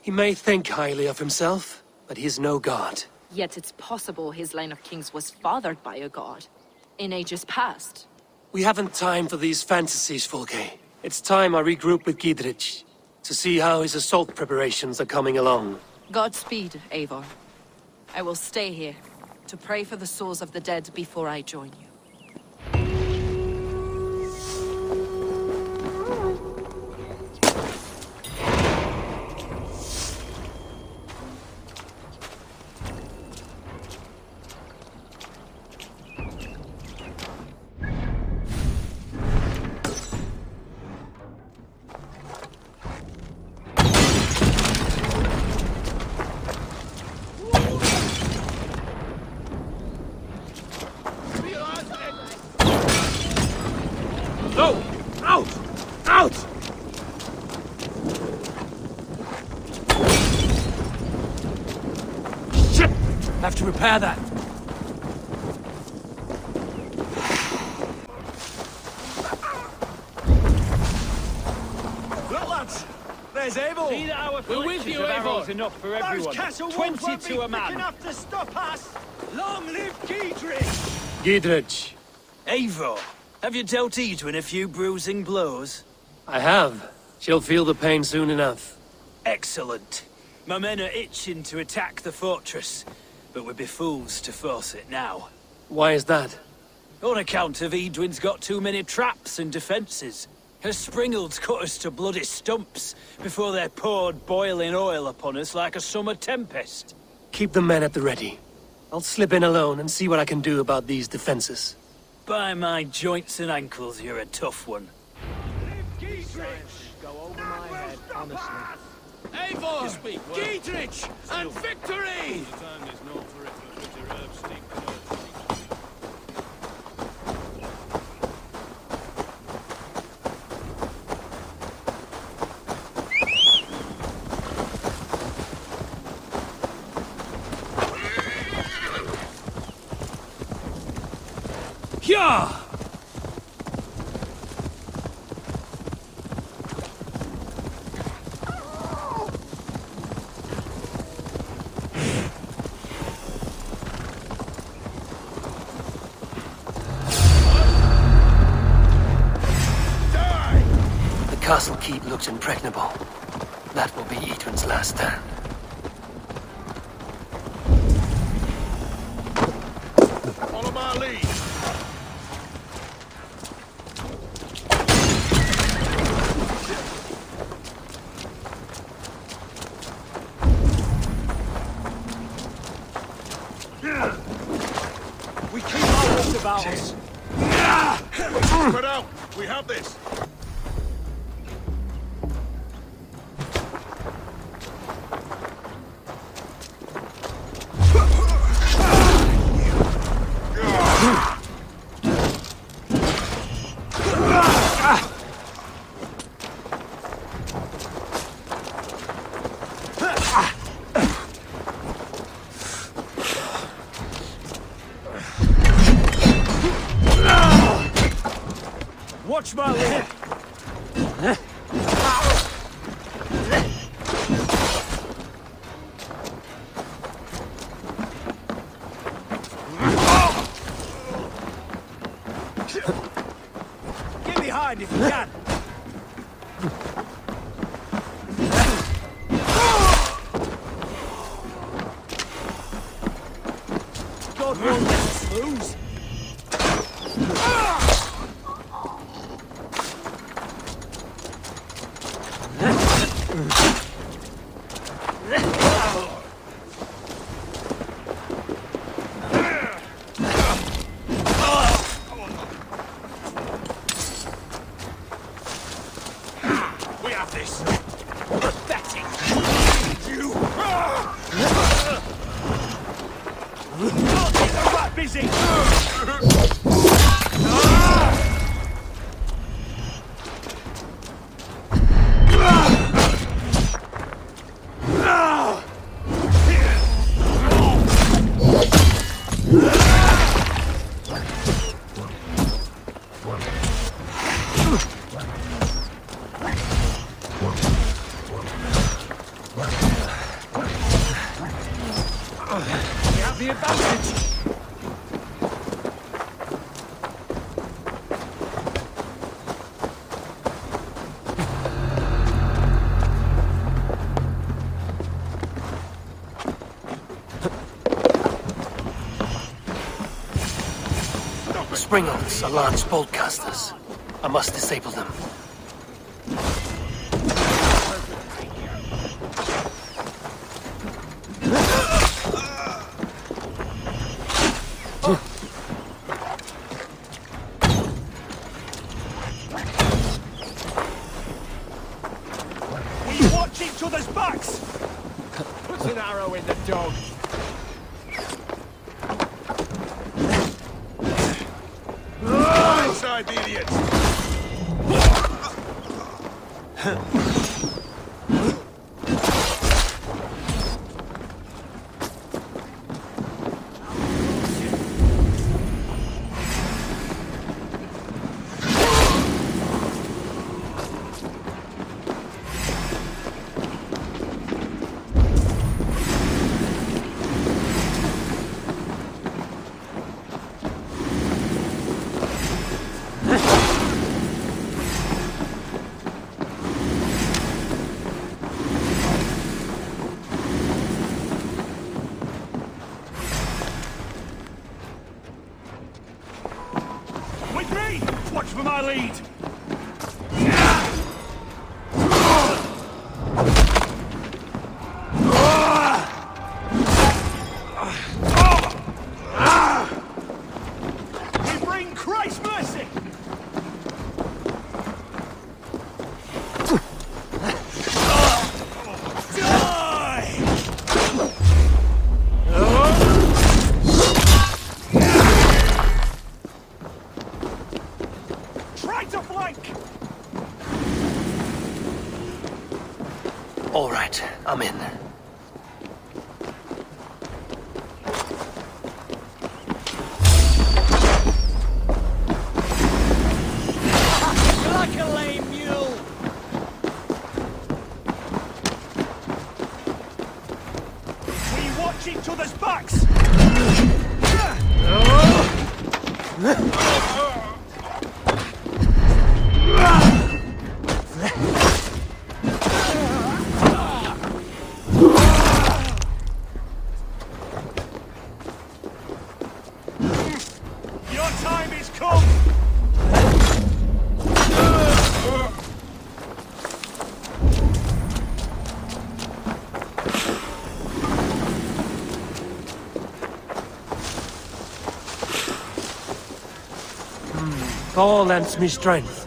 He may think highly of himself, but he is no god. Yet it's possible his line of kings was fathered by a god, in ages past. We haven't time for these fantasies, Fulke. It's time I regroup with Giedrich, to see how his assault preparations are coming along. Godspeed, Eivor. I will stay here, to pray for the souls of the dead before I join you. No! Out! Out! Shit! Have to repair that. Look, lads! There's Eivor! See that our collections of arrows enough for everyone. 20 to a man. Enough to stop us! Long live Giedrich! Giedrich. Eivor, have you dealt Edwin a few bruising blows? I have. She'll feel the pain soon enough. Excellent. My men are itching to attack the fortress, but we'd be fools to force it now. Why is that? On account of Edwin's got too many traps and defences. Her springalds cut us to bloody stumps before they poured boiling oil upon us like a summer tempest. Keep the men at the ready. I'll slip in alone and see what I can do about these defenses. By my joints and ankles, you're a tough one. Go over my head, honestly. Eivor! Giedrich! And victory! Yeah! The castle keep looks impregnable. That will be Edwin's last stand. Follow my lead! We keep our wits about us. Spread out! We have this! Watch my lord! Get behind if you can. God won't let us lose. We have this! Pathetic. You! I'll get the rat busy. We have the advantage. springles are large bolt casters. I must disable them. We watch each other's backs! Put an arrow in the dog. Inside the idiots! Watch for my lead! We bring Christ's mercy! All right, I'm in. You're like a lame mule! We watch each other's backs! Your time is come! Thor lends me strength.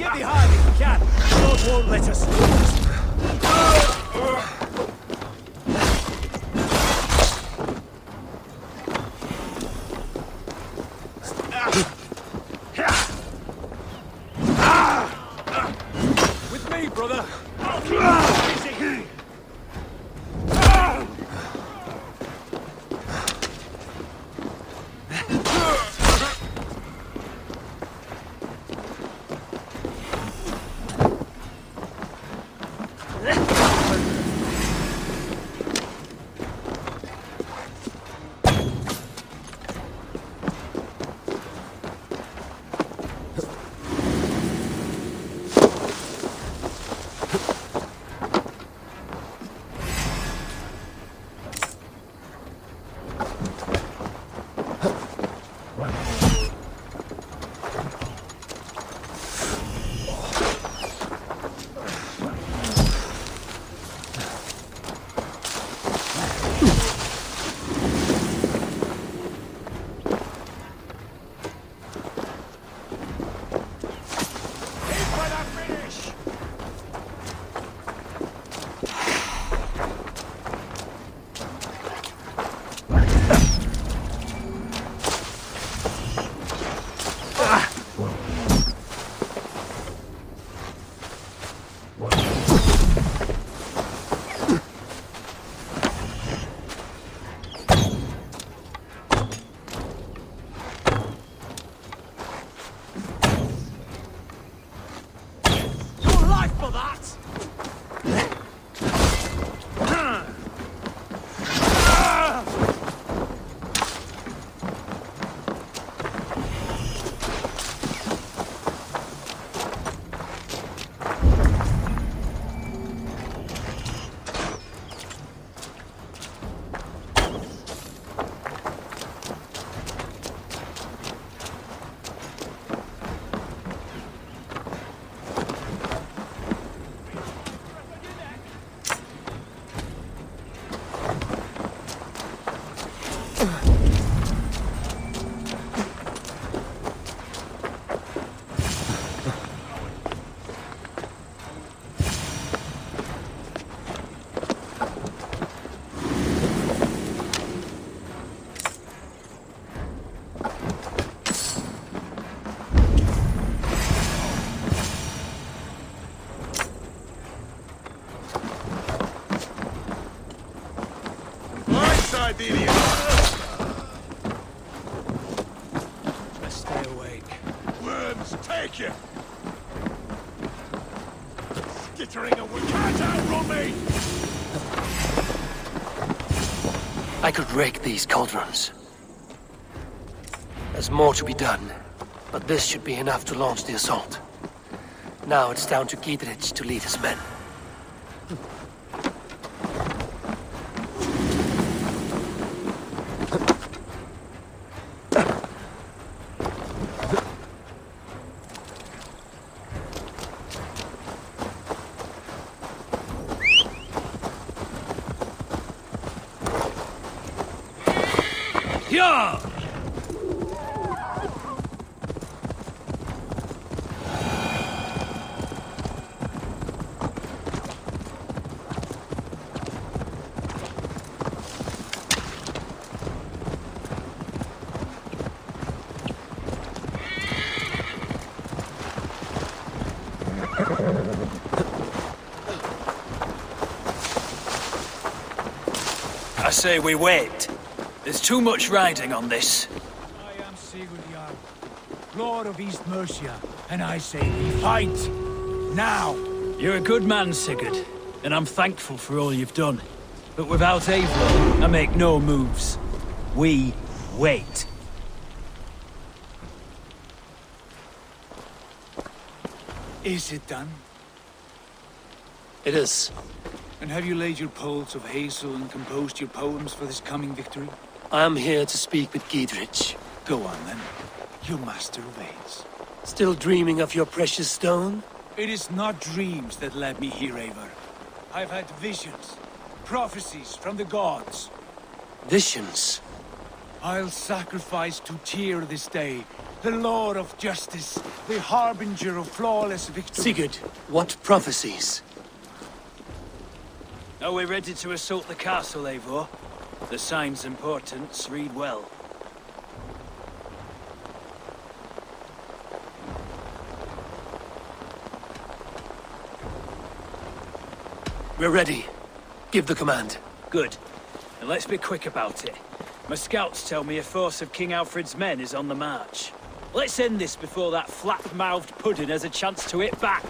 Get behind if you can! God won't let us lose! With me, brother! Easy! Just stay awake. Worms, take you! Skittering away! Can't outrun me! I could rake these cauldrons. There's more to be done, but this should be enough to launch the assault. Now it's down to Giedrich to lead his men. Yeah! I say we wait. There's too much riding on this. I am Sigurd Jarl, Lord of East Mercia, and I say we fight! Now! You're a good man, Sigurd, and I'm thankful for all you've done. But without Eivor, I make no moves. We wait. Is it done? It is. And have you laid your poles of hazel and composed your poems for this coming victory? I am here to speak with Giedrich. Go on then, you master of Aes. Still dreaming of your precious stone? It is not dreams that led me here, Eivor. I've had visions, prophecies from the gods. Visions? I'll sacrifice to Tyr this day the Lord of Justice, the harbinger of flawless victory. Sigurd, what prophecies? Are we ready to assault the castle, Eivor? The signs and portents read well. We're ready. Give the command. Good. And let's be quick about it. My scouts tell me a force of King Alfred's men is on the march. Let's end this before that flap-mouthed pudding has a chance to hit back.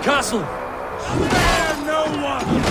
Castle! Spare no one!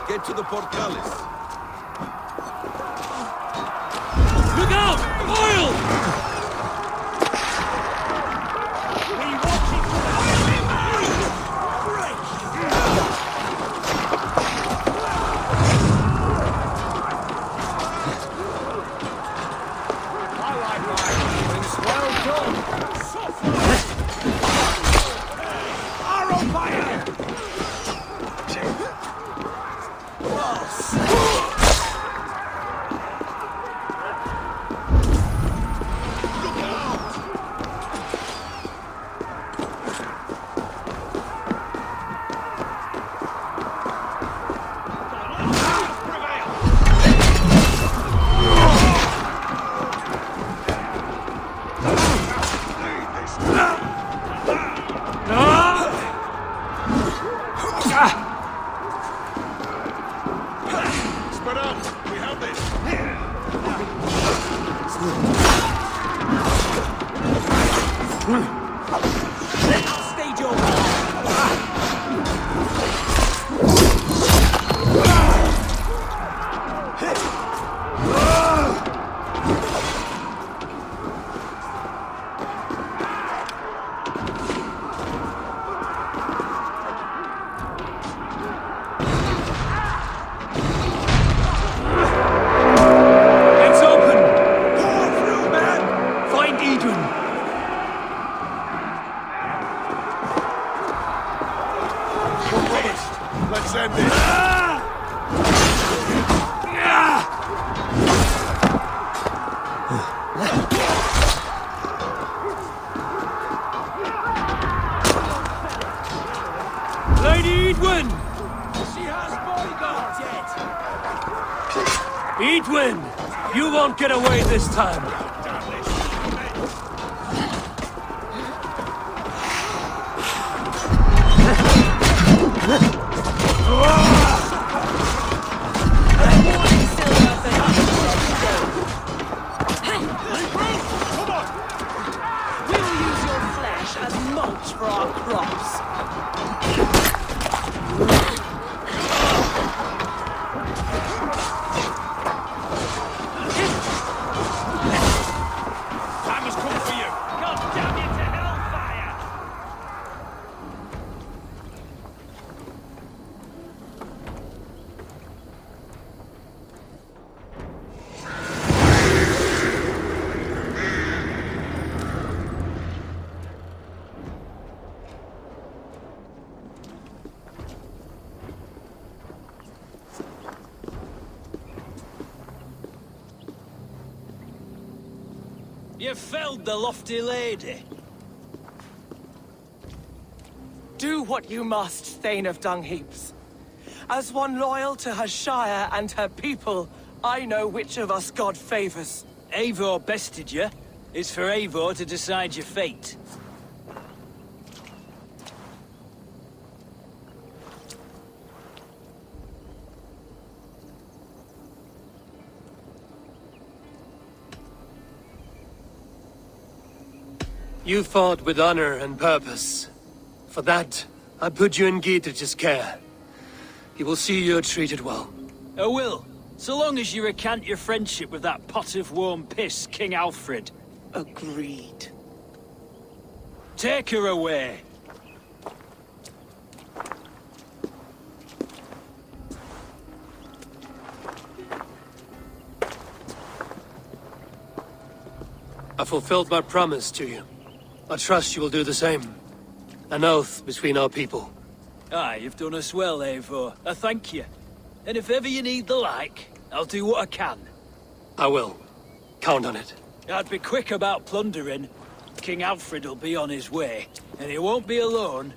Get to the portales. Look out! Oil! Let's end this. Lady Edwin! She has bodyguards yet! Edwin! You won't get away this time! For our crops. Time has come for you. God damn you to hellfire! You felled the lofty lady. Do what you must, Thane of Dungheaps. As one loyal to her shire and her people, I know which of us God favors. Eivor bested you. It's for Eivor to decide your fate. You fought with honor and purpose. For that, I put you in Giedrich's care. He will see you're treated well. I will, so long as you recant your friendship with that pot of warm piss, King Alfred. Agreed. Take her away. I fulfilled my promise to you. I trust you will do the same. An oath between our people. Aye, you've done us well, Eivor. I thank you. And if ever you need the like, I'll do what I can. I will. Count on it. I'd be quick about plundering. King Alfred will be on his way, and he won't be alone.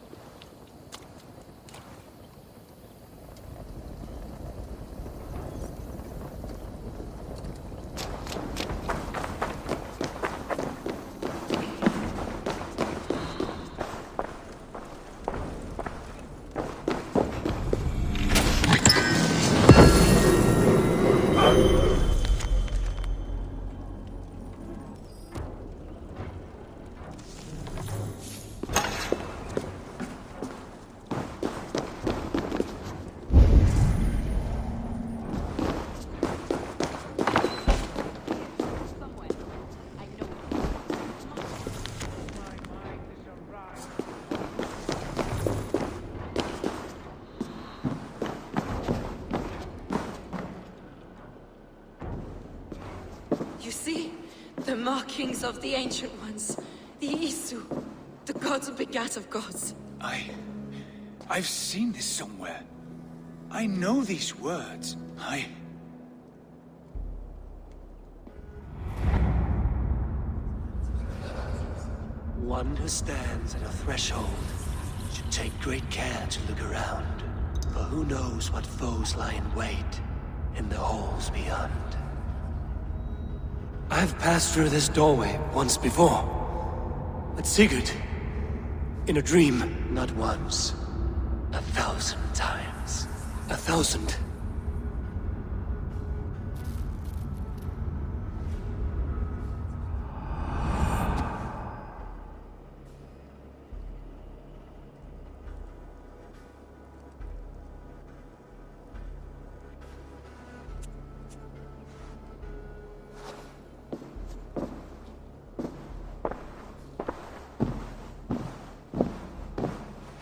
You see? The markings of the Ancient Ones. The Isu. The gods begat of gods. I've seen this somewhere. I know these words. One who stands at a threshold should take great care to look around. For who knows what foes lie in wait in the halls beyond. I've passed through this doorway once before. But Sigurd, in a dream, not once, 1,000 times. 1,000.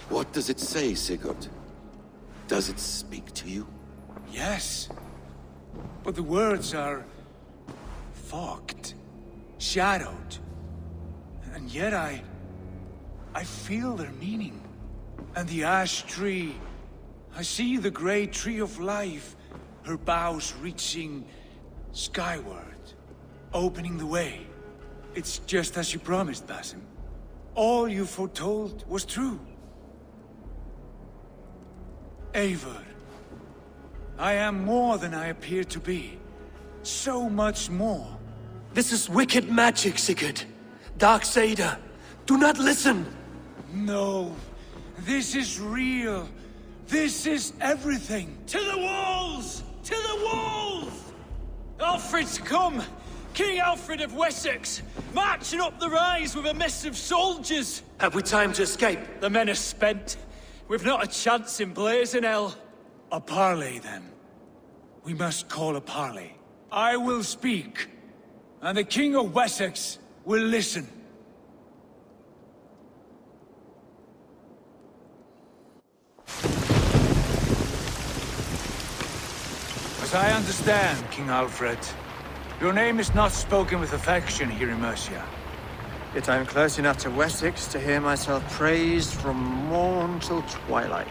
What does it say, Sigurd? Does it speak to you? Yes. But the words are fogged, shadowed. And yet I feel their meaning. And the ash tree, I see the great tree of life, her boughs reaching skyward, opening the way. It's just as you promised, Basim. All you foretold was true. Eivor, I am more than I appear to be. So much more. This is wicked magic, Sigurd. Darkseid, do not listen! No, this is real. This is everything. To the walls! To the walls! Alfred's come! King Alfred of Wessex! Marching up the rise with a mess of soldiers! Have we time to escape? The men are spent. We've not a chance in blazing hell. A parley, then. We must call a parley. I will speak, and the King of Wessex will listen. As I understand, King Alfred, your name is not spoken with affection here in Mercia. Yet I am close enough to Wessex to hear myself praised from morn till twilight.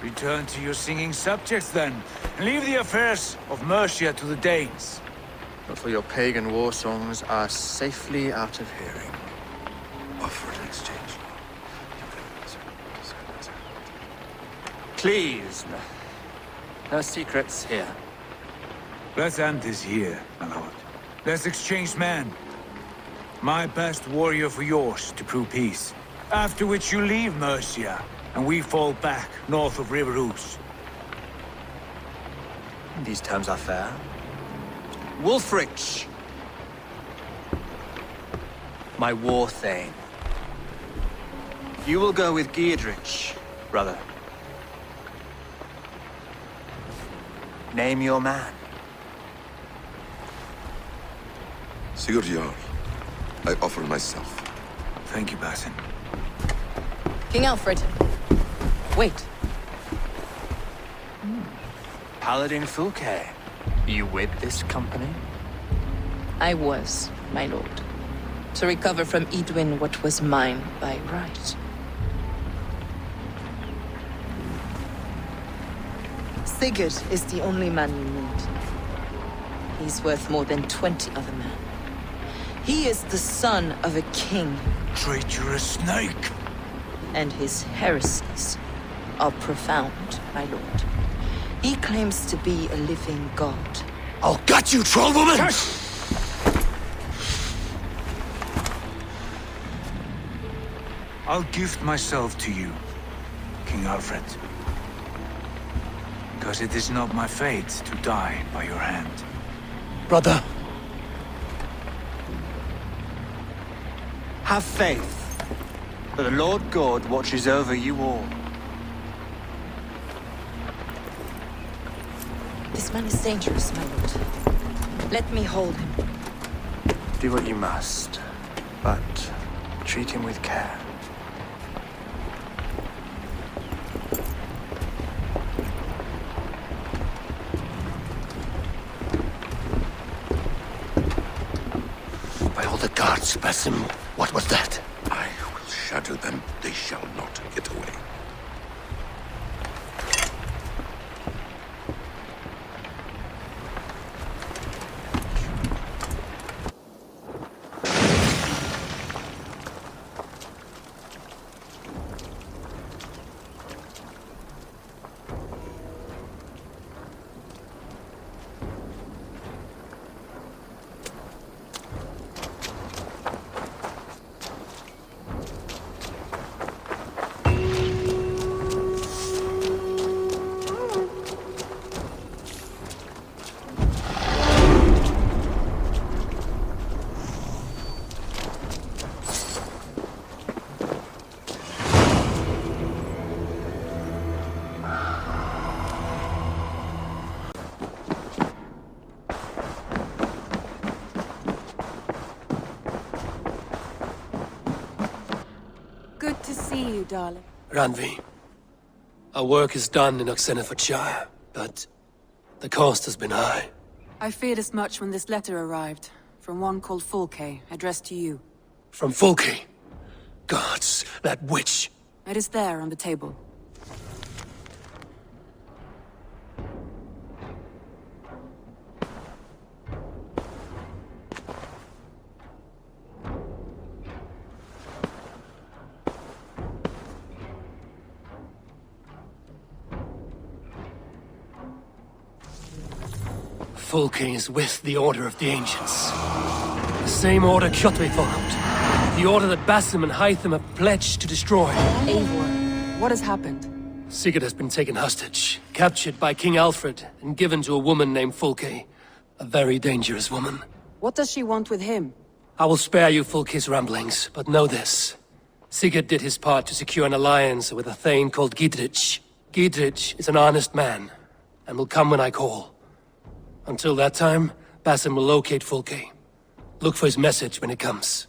Return to your singing subjects, then, and leave the affairs of Mercia to the Danes. But for your pagan war songs are safely out of hearing. Offer an exchange. Please, no secrets here. Let's end this here, my lord. Let's exchange men. My best warrior for yours to prove peace. After which you leave Mercia, and we fall back north of River Ouse. These terms are fair. Wulfrich! My war thane. You will go with Giedrich, brother. Name your man. Sigurd Jarl, I offer myself. Thank you, Basin. King Alfred. Wait. Paladin Fulke. You with this company? I was, my lord, to recover from Edwin what was mine by right. Sigurd is the only man you need. He's worth more than 20 other men. He is the son of a king. Traitorous snake! And his heresies are profound, my lord. He claims to be a living god. I'll gut you, troll woman! I'll gift myself to you, King Alfred. Because it is not my fate to die by your hand. Brother. Have faith. For the Lord God watches over you all. This man is dangerous, my lord. Let me hold him. Do what you must, but treat him with care. By all the gods, Basim, what was that? I will shatter them. They shall not get away. Good to see you, darling. Ranvi, our work is done in Oxenefordscire, but the cost has been high. I feared as much when this letter arrived, from one called Fulke, addressed to you. From Fulke? Gods, that witch! It is there on the table. Fulke is with the Order of the Ancients. The same order Kjotve followed. The order that Basim and Hytham have pledged to destroy. Eivor, What has happened? Sigurd has been taken hostage, captured by King Alfred, and given to a woman named Fulke. A very dangerous woman. What does she want with him? I will spare you Fulke's ramblings, but know this. Sigurd did his part to secure an alliance with a thane called Gidrich. Gidrich is an honest man, and will come when I call. Until that time, Basim will locate Fulke. Look for his message when it comes.